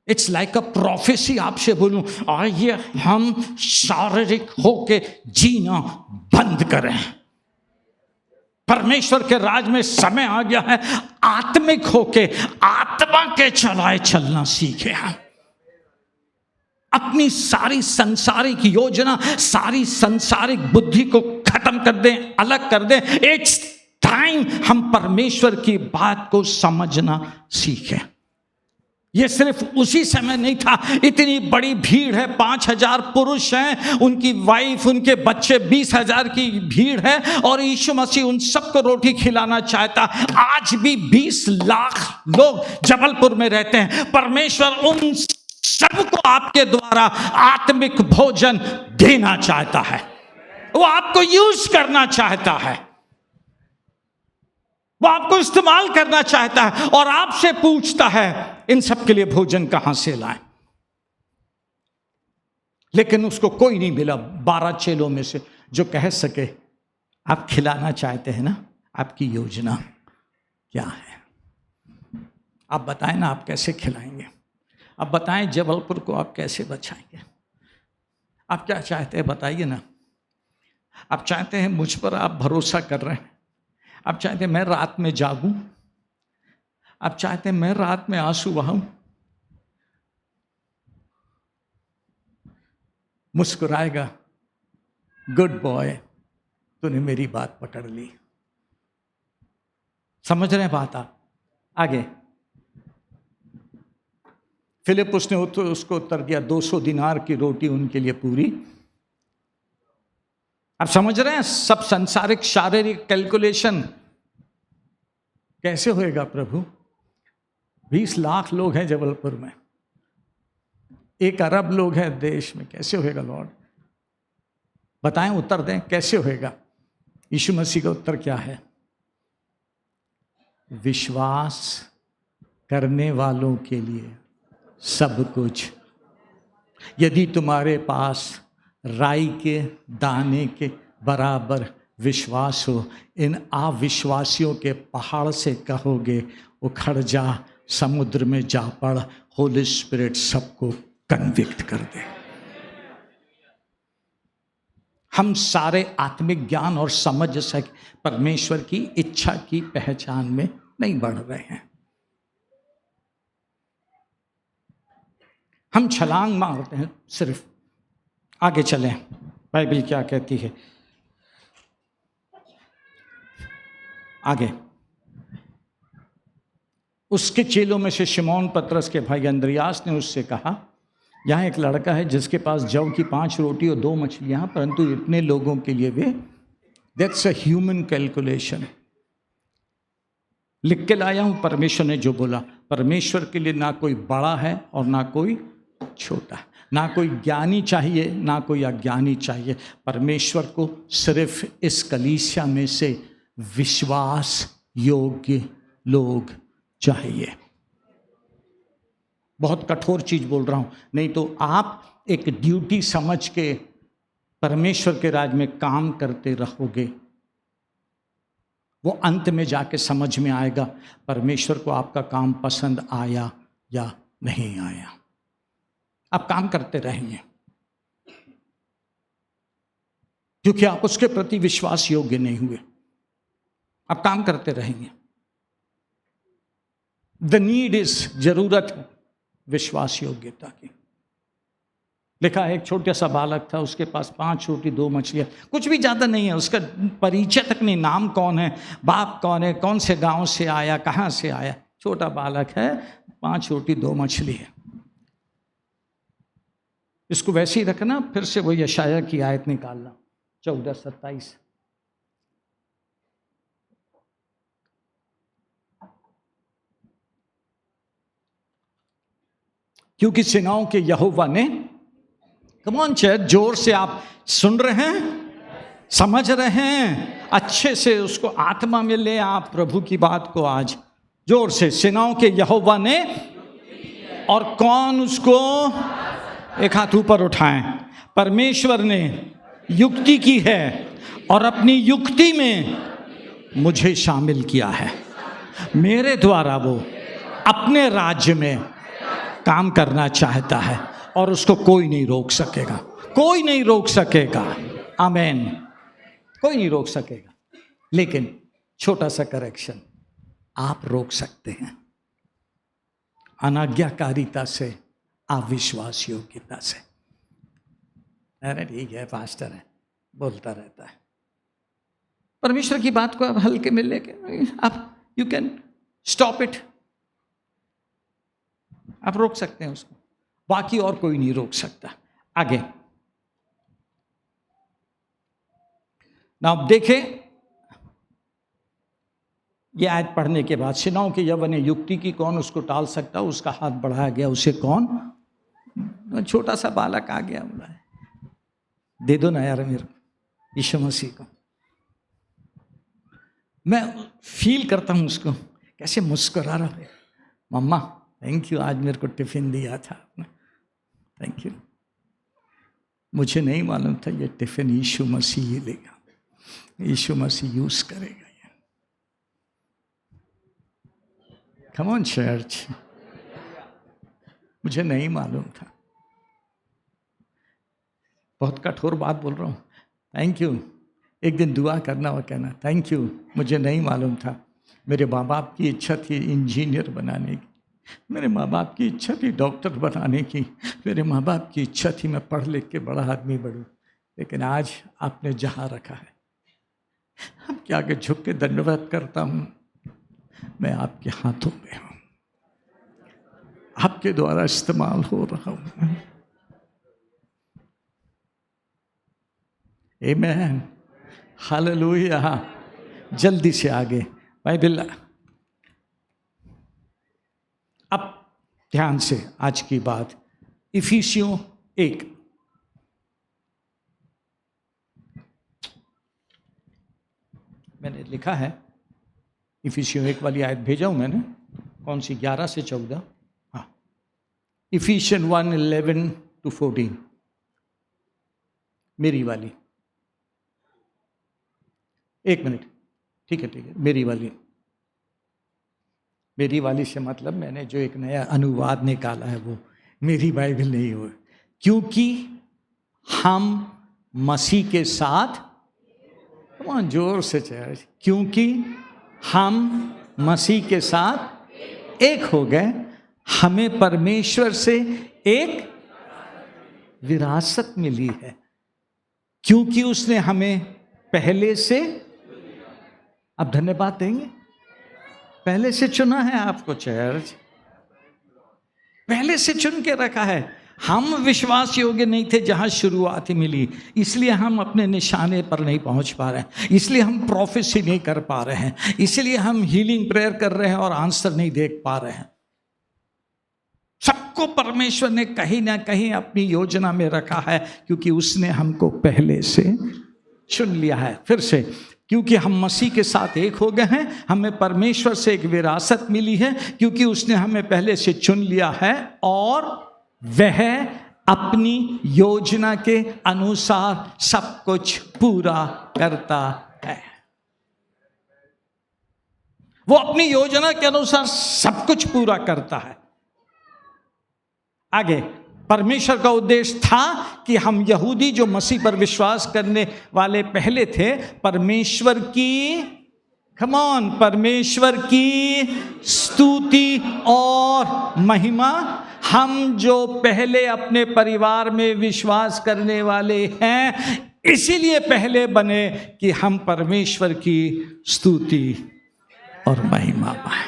इट्स लाइक अ प्रोफेसी। आपसे बोलूं, आइए हम शारीरिक होके जीना बंद करें। परमेश्वर के राज में समय आ गया है, आत्मिक होके, आत्मा के चलाए चलना सीखे हम। अपनी सारी सांसारिक योजना, सारी सांसारिक बुद्धि को खत्म कर दें, अलग कर दें। इट्स टाइम हम परमेश्वर की बात को समझना सीखें। ये सिर्फ उसी समय नहीं था, इतनी बड़ी भीड़ है, 5000 पुरुष हैं, उनकी वाइफ, उनके बच्चे, 20,000 की भीड़ है, और यीशु मसीह उन सबको रोटी खिलाना चाहता। आज भी 20 लाख लोग जबलपुर में रहते हैं। परमेश्वर उन सबको आपके द्वारा आत्मिक भोजन देना चाहता है, वो आपको यूज करना चाहता है। वो आपको इस्तेमाल करना चाहता है और आपसे पूछता है इन सब के लिए भोजन कहां से लाएं। लेकिन उसको कोई नहीं मिला 12 चेलों में से जो कह सके आप खिलाना चाहते हैं ना, आपकी योजना क्या है? आप बताएं ना, आप कैसे खिलाएंगे? आप बताएं जबलपुर को आप कैसे बचाएंगे? आप क्या चाहते हैं बताइए ना। आप चाहते हैं मुझ पर आप भरोसा कर रहे हैं, आप चाहते हैं मैं रात में जागूं, आप चाहते हैं मैं रात में आंसू बहाऊं, मुस्कुराएगा, गुड बॉय तूने मेरी बात पकड़ ली। समझ रहे हैं बात आप? आगे फिलिपुस ने उसको उत्तर दिया 200 दिनार की रोटी उनके लिए पूरी। आप समझ रहे हैं सब संसारिक शारीरिक कैलकुलेशन कैसे होएगा प्रभु? 20 लाख लोग हैं जबलपुर में, 1 अरब लोग हैं देश में, कैसे होएगा लॉर्ड? बताएं, उत्तर दें, कैसे होएगा? यीशु मसीह का उत्तर क्या है? विश्वास करने वालों के लिए सब कुछ। यदि तुम्हारे पास राई के दाने के बराबर विश्वास हो, इन अविश्वासियों के पहाड़ से कहोगे उखड़ जा, समुद्र में जा पड़, होली स्पिरिट सबको कन्विक्ट कर दे। हम सारे आत्मिक ज्ञान और समझ से परमेश्वर की इच्छा की पहचान में नहीं बढ़ रहे हैं। हम छलांग मारते हैं सिर्फ। आगे चलें, बाइबल क्या कहती है? आगे उसके चेलों में से शिमोन पतरस के भाई अंद्रियास ने उससे कहा, यहाँ एक लड़का है जिसके पास जौ की 5 रोटी और 2 मछलियाँ, परंतु इतने लोगों के लिए वे, दैट्स अ ह्यूमन कैलकुलेशन। लिख के लाया हूँ परमेश्वर ने जो बोला। परमेश्वर के लिए ना कोई बड़ा है और ना कोई छोटा, ना कोई ज्ञानी चाहिए ना कोई अज्ञानी चाहिए। परमेश्वर को सिर्फ इस कलीसिया में से विश्वास योग्य लोग चाहिए। बहुत कठोर चीज बोल रहा हूं, नहीं तो आप एक ड्यूटी समझ के परमेश्वर के राज में काम करते रहोगे। वो अंत में जाके समझ में आएगा परमेश्वर को आपका काम पसंद आया या नहीं आया। आप काम करते रहेंगे क्योंकि आप उसके प्रति विश्वास योग्य नहीं हुए। आप काम करते रहेंगे। द नीड इज, जरूरत है विश्वास योग्यता की। लिखा है एक छोटा सा बालक था, उसके पास 5 रोटी 2 मछलियाँ, कुछ भी ज़्यादा नहीं है, उसका परिचय तक नहीं, नाम कौन है, बाप कौन है, कौन से गांव से आया, कहाँ से आया, छोटा बालक है, 5 रोटी 2 मछली है। इसको वैसे ही रखना, फिर से वो यशाया की आयत निकालना 14:27। क्योंकि सेनाओं के यहोवा ने, कम ऑन चर्च, जोर से आप सुन रहे हैं, समझ रहे हैं, अच्छे से उसको आत्मा में ले आप प्रभु की बात को आज जोर से। सेनाओं के यहोवा ने, और कौन उसको, एक हाथ ऊपर उठाएं, परमेश्वर ने युक्ति की है और अपनी युक्ति में मुझे शामिल किया है। मेरे द्वारा वो अपने राज्य में काम करना चाहता है और उसको कोई नहीं रोक सकेगा, कोई नहीं रोक सकेगा। आमीन, कोई नहीं रोक सकेगा। लेकिन छोटा सा करेक्शन, आप रोक सकते हैं अनाज्ञाकारिता से, अविश्वास योग्यता से। अरे ठीक है, पास्टर है, बोलता रहता है। परमेश्वर की बात को आप हल्के में लेके आप, यू कैन स्टॉप इट, आप रोक सकते हैं उसको, बाकी और कोई नहीं रोक सकता। आगे ना, आप देखें ये आयत पढ़ने के बाद, सेनाओं के यहोवा ने युक्ति की, कौन उसको टाल सकता, उसका हाथ बढ़ाया गया, उसे कौन, छोटा सा बालक आ गया, बोला है दे दो ना यार मेरे यीशु मसीह को। मैं फील करता हूँ उसको कैसे मुस्कुरा रहा है। मम्मा थैंक यू, आज मेरे को टिफ़िन दिया था आपने, थैंक यू। मुझे नहीं मालूम था ये टिफ़िन यीशु मसीह ही लेगा, यीशु मसीह यूज़ करेगा ये। कम ऑन चर्च, मुझे नहीं मालूम था। बहुत कठोर बात बोल रहा हूँ, थैंक यू। एक दिन दुआ करना और कहना थैंक यू, मुझे नहीं मालूम था। मेरे माँ बाप की इच्छा थी इंजीनियर बनाने की, मेरे माँ बाप की इच्छा थी डॉक्टर बनाने की, मेरे माँ बाप की इच्छा थी मैं पढ़ लिख के बड़ा आदमी बनूं, लेकिन आज आपने जहाँ रखा है, आपके आगे झुक के धन्यवाद करता हूँ। मैं आपके हाथों में हूँ, आपके द्वारा इस्तेमाल हो रहा हूँ। आमीन, हालेलुया। जल्दी से आगे बाइबल। अब ध्यान से आज की बात, इफिसियों 1। मैंने लिखा है इफिसियों 1 वाली आयत भेजा हूं मैंने, कौन सी, 11 से 14। हाँ, इफिशियन 1:11-14, मेरी वाली। एक मिनट, ठीक है, मेरी वाली से मतलब मैंने जो एक नया अनुवाद निकाला है वो मेरी बाइबल नहीं हो, क्योंकि हम मसीह के साथ, जोर से चाहिए, क्योंकि हम मसीह के साथ एक हो गए, हमें परमेश्वर से एक विरासत मिली है, क्योंकि उसने हमें पहले से, अब धन्यवाद देंगे, पहले से चुना है आपको चर्च, पहले से चुन के रखा है। हम विश्वास योग्य नहीं थे जहां शुरुआत ही मिली, इसलिए हम अपने निशाने पर नहीं पहुंच पा रहे हैं, इसलिए हम प्रोफेसी नहीं कर पा रहे हैं, इसलिए हम हीलिंग प्रेयर कर रहे हैं और आंसर नहीं देख पा रहे हैं। सबको परमेश्वर ने कहीं ना कहीं अपनी योजना में रखा है, क्योंकि उसने हमको पहले से चुन लिया है। फिर से, क्योंकि हम मसीह के साथ एक हो गए हैं, हमें परमेश्वर से एक विरासत मिली है, क्योंकि उसने हमें पहले से चुन लिया है और वह अपनी योजना के अनुसार सब कुछ पूरा करता है। वो अपनी योजना के अनुसार सब कुछ पूरा करता है। आगे, परमेश्वर का उद्देश्य था कि हम यहूदी जो मसीह पर विश्वास करने वाले पहले थे, परमेश्वर की, कम ऑन, परमेश्वर की स्तुति और महिमा, हम जो पहले अपने परिवार में विश्वास करने वाले हैं, इसीलिए पहले बने कि हम परमेश्वर की स्तुति और महिमा पाए।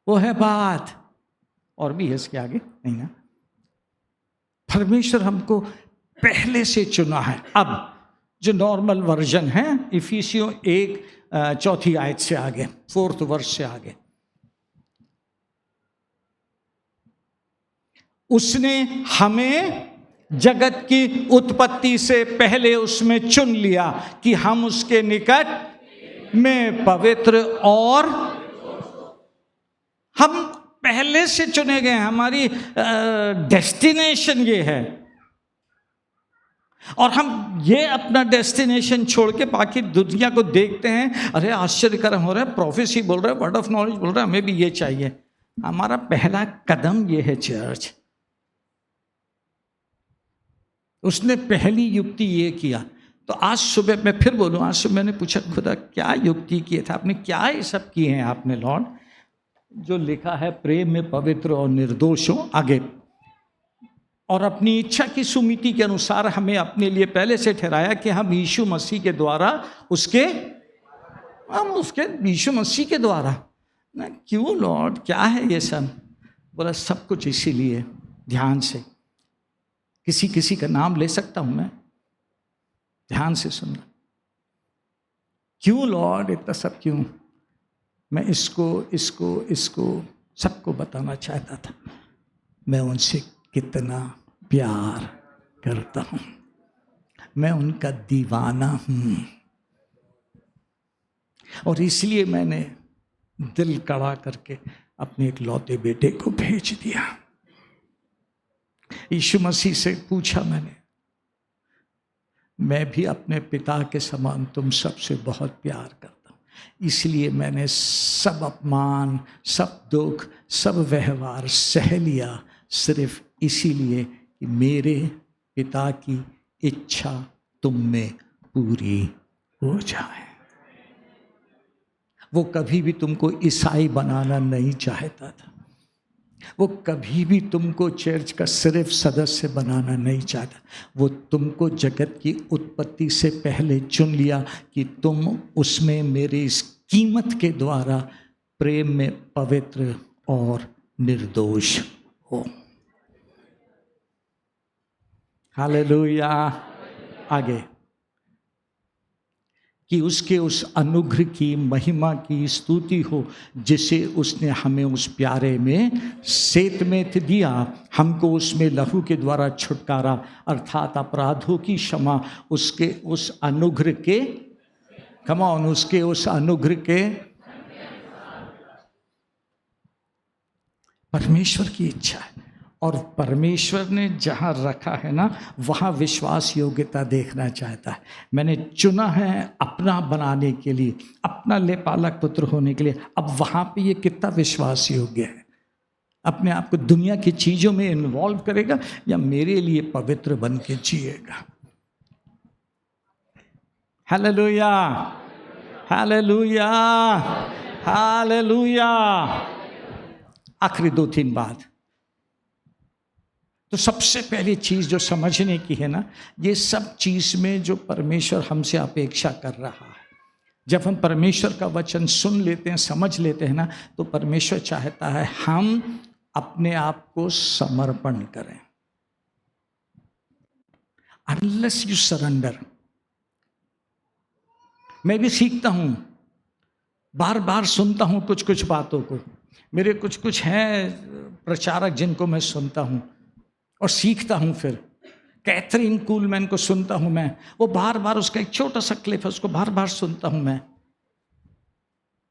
वो है बात, और भी है इसके आगे नहीं ना। परमेश्वर हमको पहले से चुना है। अब जो नॉर्मल वर्जन है, इफिसियों 1:4 आयत से आगे, 4th वर्ष से आगे, उसने हमें जगत की उत्पत्ति से पहले उसमें चुन लिया कि हम उसके निकट में पवित्र, और हम पहले से चुने गए, हमारी डेस्टिनेशन ये है। और हम ये अपना डेस्टिनेशन छोड़ के बाकी दुनिया को देखते हैं, अरे आश्चर्यकरम हो रहा है, प्रोफेसी बोल रहा है, वर्ड ऑफ नॉलेज बोल रहा है, हमें भी ये चाहिए। हमारा पहला कदम ये है चर्च। उसने पहली युक्ति ये किया। तो आज सुबह मैं फिर बोलूं, आज सुबह मैंने पूछा, खुदा क्या युक्ति किए थे आपने, क्या ये सब किए हैं आपने लॉर्ड? जो लिखा है, प्रेम में पवित्र और निर्दोष हो, आगे, और अपनी इच्छा की सुमिति के अनुसार हमें अपने लिए पहले से ठहराया कि हम यीशु मसीह के द्वारा यीशु मसीह के द्वारा ना। क्यों लॉर्ड, क्या है ये सब? बोला सब कुछ इसीलिए, ध्यान से, किसी का नाम ले सकता हूं मैं, ध्यान से सुनना। क्यों लॉर्ड, इतना सब क्यों? मैं इसको सबको बताना चाहता था, मैं उनसे कितना प्यार करता हूं, मैं उनका दीवाना हूं। और इसलिए मैंने दिल कड़ा करके अपने एक लौते बेटे को भेज दिया। यीशु मसीह से पूछा मैंने, मैं भी अपने पिता के समान तुम सबसे बहुत प्यार करता हूँ, इसलिए मैंने सब अपमान, सब दुख, सब व्यवहार सह लिया, सिर्फ इसीलिए कि मेरे पिता की इच्छा तुम में पूरी हो जाए। वो कभी भी तुमको ईसाई बनाना नहीं चाहता था, वो कभी भी तुमको चर्च का सिर्फ सदस्य बनाना नहीं चाहता। वो तुमको जगत की उत्पत्ति से पहले चुन लिया कि तुम उसमें मेरे इस कीमत के द्वारा प्रेम में पवित्र और निर्दोष हो। हालेलुया। आगे, कि उसके उस अनुग्रह की महिमा की स्तुति हो जिसे उसने हमें उस प्यारे में सेतमेत दिया, हमको उसमें लहू के द्वारा छुटकारा अर्थात अपराधों की क्षमा, उसके उस अनुग्रह के, कम ऑन, उसके उस अनुग्रह के, परमेश्वर की इच्छा है। और परमेश्वर ने जहाँ रखा है ना, वहाँ विश्वास योग्यता देखना चाहता है। मैंने चुना है अपना बनाने के लिए, अपना लेपालक पुत्र होने के लिए। अब वहाँ पे ये कितना विश्वास योग्य है, अपने आप को दुनिया की चीज़ों में इन्वॉल्व करेगा या मेरे लिए पवित्र बन के जिएगा। Hallelujah, hallelujah, hallelujah. आखिरी 2-3 बात। तो सबसे पहली चीज़ जो समझने की है ना, ये सब चीज़ में जो परमेश्वर हमसे अपेक्षा कर रहा है, जब हम परमेश्वर का वचन सुन लेते हैं, समझ लेते हैं ना, तो परमेश्वर चाहता है हम अपने आप को समर्पण करें। Unless you surrender. मैं भी सीखता हूँ, बार बार सुनता हूँ कुछ कुछ बातों को। मेरे कुछ कुछ हैं प्रचारक जिनको मैं सुनता हूँ और सीखता हूँ। फिर कैथरीन कूलमैन को सुनता हूँ मैं, वो बार बार, उसका एक छोटा सा क्लिप है, उसको बार बार सुनता हूँ मैं।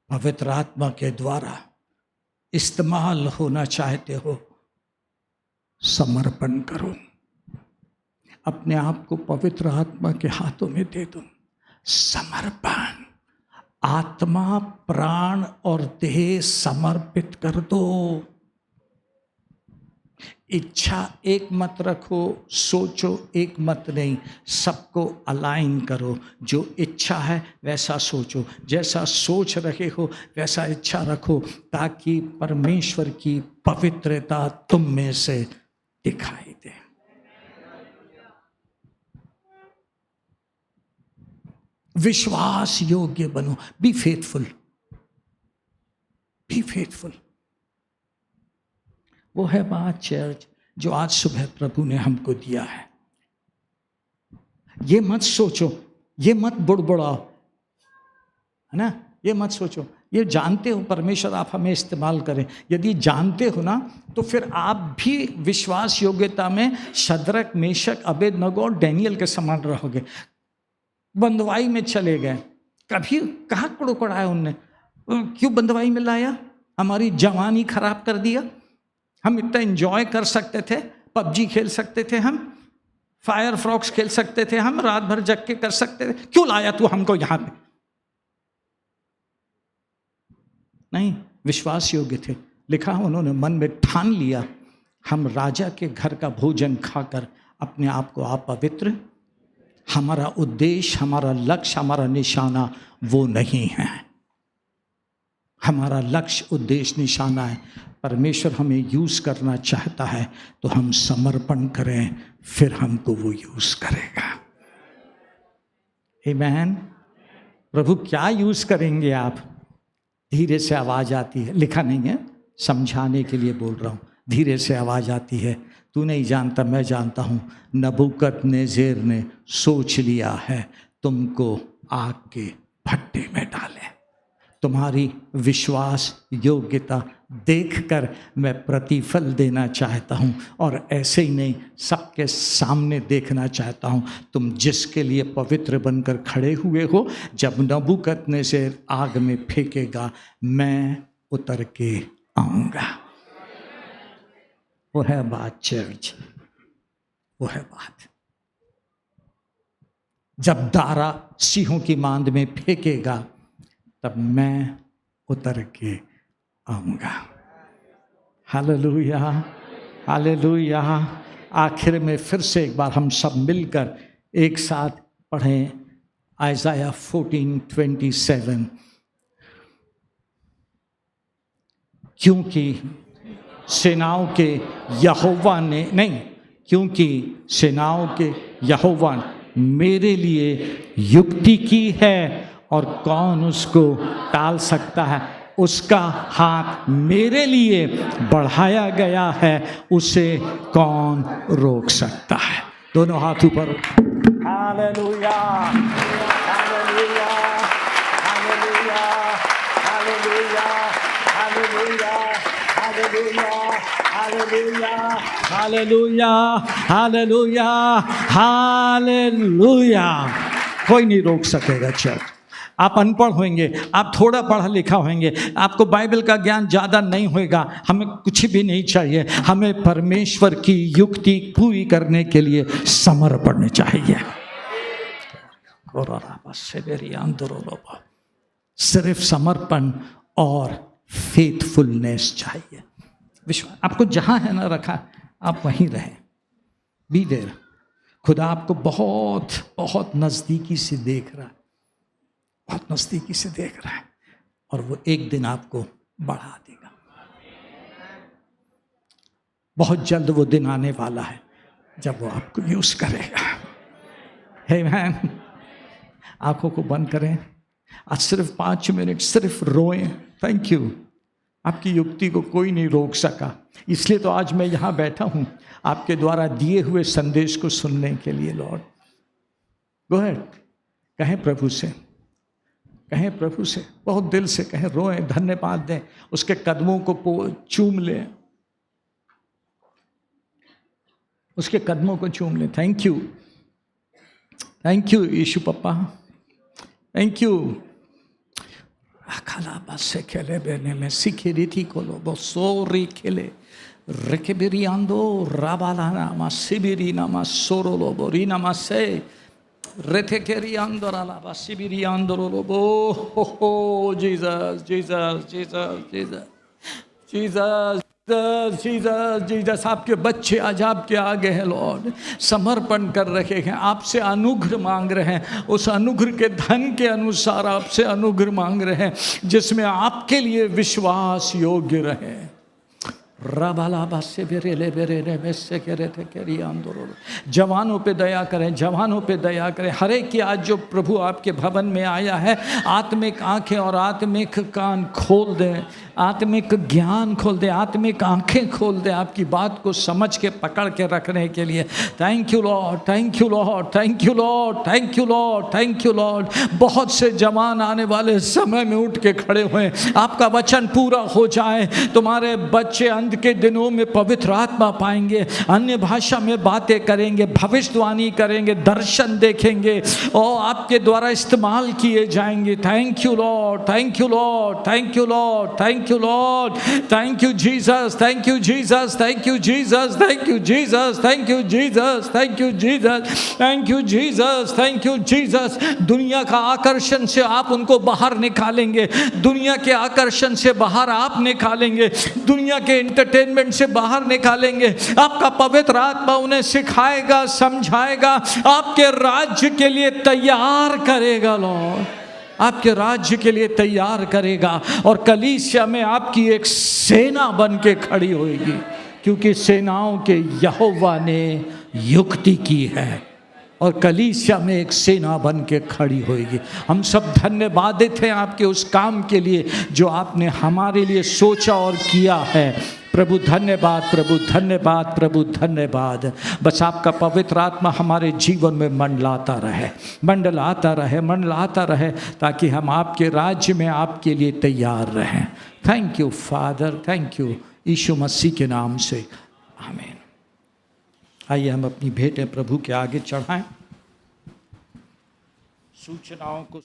पवित्र आत्मा के द्वारा इस्तेमाल होना चाहते हो, समर्पण करो, अपने आप को पवित्र आत्मा के हाथों में दे दो। समर्पण, आत्मा, प्राण और देह समर्पित कर दो। इच्छा एक मत रखो, सोचो एक मत नहीं, सबको अलाइन करो। जो इच्छा है वैसा सोचो, जैसा सोच रहे हो वैसा इच्छा रखो, ताकि परमेश्वर की पवित्रता तुम में से दिखाई दे। विश्वास योग्य बनो। Be faithful, be faithful. वो है बात चर्च जो आज सुबह प्रभु ने हमको दिया है। ये मत सोचो, ये मत बुड़बुड़ाओ, है ना, ये मत सोचो। ये जानते हो परमेश्वर आप हमें इस्तेमाल करें, यदि जानते हो ना, तो फिर आप भी विश्वास योग्यता में शद्रक, मेशक, अबेदनगो और डैनियल के समान रहोगे। बंदवाई में चले गए, कभी कहाँ कुड़कुड़ाया उनने, क्यों बंदवाई में लाया? हमारी जवानी खराब कर दिया। हम इतना एंजॉय कर सकते थे, पबजी खेल सकते थे, हम फायर फ्रॉक्स खेल सकते थे, हम रात भर जग के कर सकते थे, क्यों लाया तू हमको यहाँ पे? नहीं, विश्वास योग्य थे। लिखा उन्होंने मन में ठान लिया, हम राजा के घर का भोजन खाकर अपने आप को आप पवित्र। हमारा उद्देश्य, हमारा लक्ष्य, हमारा निशाना वो नहीं है। हमारा लक्ष्य, उद्देश्य, निशाना है परमेश्वर हमें यूज़ करना चाहता है, तो हम समर्पण करें, फिर हमको वो यूज़ करेगा। आमीन। प्रभु क्या यूज़ करेंगे आप? धीरे से आवाज़ आती है, लिखा नहीं है, समझाने के लिए बोल रहा हूँ। धीरे से आवाज़ आती है, तू नहीं जानता, मैं जानता हूँ। नबूकदनेस्सर ने सोच लिया है तुमको आग के भट्टे में डाले। तुम्हारी विश्वास योग्यता देखकर मैं प्रतिफल देना चाहता हूँ, और ऐसे ही नहीं, सबके सामने देखना चाहता हूँ तुम जिसके लिए पवित्र बनकर खड़े हुए हो। जब नबूकदनेस्सर आग में फेंकेगा, मैं उतर के आऊँगा। वो है बात चर्च, वो है बात। जब दारा सिंहों की मांद में फेंकेगा, तब मैं उतर के आऊँगा। Hallelujah, hallelujah. आखिर में फिर से एक बार हम सब मिलकर एक साथ पढ़ें आइज़ाया 14:27। क्योंकि सेनाओं के यहोवा ने, नहीं, क्योंकि सेनाओं के यहोवा ने मेरे लिए युक्ति की है और कौन उसको टाल सकता है। उसका हाथ मेरे लिए बढ़ाया गया है, उसे कौन रोक सकता है। दोनों हाथ ऊपर। Hallelujah, hallelujah, hallelujah, hallelujah, hallelujah, hallelujah, hallelujah, hallelujah, hallelujah, hallelujah. कोई नहीं रोक सकेगा चर्च। आप अनपढ़ होंगे, आप थोड़ा पढ़ा लिखा होंगे, आपको बाइबल का ज्ञान ज़्यादा नहीं होगा, हमें कुछ भी नहीं चाहिए। हमें परमेश्वर की युक्ति पूरी करने के लिए समर्पण चाहिए। सिर्फ समर्पण और फेथफुलनेस चाहिए। विश्वास आपको जहाँ है ना रखा, आप वहीं रहें। Be there. खुदा आपको बहुत बहुत नज़दीकी से देख रहा है, बहुत नज़दीकी से देख रहा है, और वो एक दिन आपको बढ़ा देगा। बहुत जल्द वो दिन आने वाला है जब वो आपको यूज़ करेगा। हे मैन, आंखों को बंद करें, आज सिर्फ 5 मिनट सिर्फ रोएं। Thank you. आपकी युक्ति को कोई नहीं रोक सका, इसलिए तो आज मैं यहाँ बैठा हूँ आपके द्वारा दिए हुए संदेश को सुनने के लिए। लॉर्ड गो अहेड, कहें प्रभु से, कहें प्रभु से, बहुत दिल से कहें, रोएं, धन्यवाद दें, उसके कदमों को चूम लें, उसके कदमों को चूम लें। थैंक यू, थैंक यू यीशु पप्पा, थैंक यू। खाला बस खेले बेने में सीखे रीति को लो बसोरी खेले रेकेबिरी आंदो राबाला नामा सिबिरी नामा सोरोलो बोरी नामा से रेथे केरी आंदोराला बस सिबिरी आंदोरो बो हो Jesus Jesus Jesus Jesus Jesus Jesus Jesus. आपके बच्चे आज आपके आगे हैं लॉर्ड, समर्पण कर रखे हैं, आपसे अनुग्रह मांग रहे हैं, उस अनुग्रह के धन के अनुसार आपसे अनुग्रह मांग रहे हैं जिसमें आपके लिए विश्वास योग्य रहे। जवानों पे दया करें, जवानों पे दया करें। हर एक की आज जो प्रभु आपके भवन में आया है, आत्मिक आंखें और आत्मिक कान खोल दें, आत्मिक ज्ञान खोल दें, आत्मिक आंखें खोल दें, आपकी बात को समझ के पकड़ के रखने के लिए। Thank you lord, thank you lord, thank you lord, thank you lord, thank you Lord. बहुत से जवान आने वाले समय में उठ के खड़े हुए, आपका वचन पूरा हो जाए, तुम्हारे बच्चे अंत के दिनों में पवित्र आत्मा पाएंगे, अन्य भाषा में बातें करेंगे, भविष्यवाणी करेंगे, दर्शन देखेंगे और आपके द्वारा इस्तेमाल किए जाएंगे। Thank you lord, thank you lord, thank you lord, thank you lord, thank you Jesus, thank you Jesus, thank you Jesus, thank you Jesus, thank you Jesus, thank you Jesus, thank you Jesus, thank you Jesus. दुनिया का आकर्षण से आप उनको बाहर निकालेंगे, दुनिया के आकर्षण से बाहर आप निकालेंगे, दुनिया के एंटरटेनमेंट से बाहर निकालेंगे। आपका पवित्र आत्मा उन्हें सिखाएगा, समझाएगा, आपके राज्य के लिए तैयार करेगा लॉर्ड, आपके राज्य के लिए तैयार करेगा। और कलीसिया में आपकी एक सेना बन के खड़ी होगी, क्योंकि सेनाओं के यहोवा ने युक्ति की है। और कलीसिया में एक सेना बन के खड़ी होगी। हम सब धन्यवादित हैं आपके उस काम के लिए जो आपने हमारे लिए सोचा और किया है। प्रभु धन्यवाद, प्रभु धन्यवाद, प्रभु धन्यवाद। बस आपका पवित्र आत्मा हमारे जीवन में मंडलाता रहे, मंडलाता रहे, मंडलाता रहे, ताकि हम आपके राज्य में आपके लिए तैयार रहें। Thank you father, thank you, Yeshu Masih के नाम से, आमीन। आइए हम अपनी भेंटें प्रभु के आगे चढ़ाएं। सूचनाओं को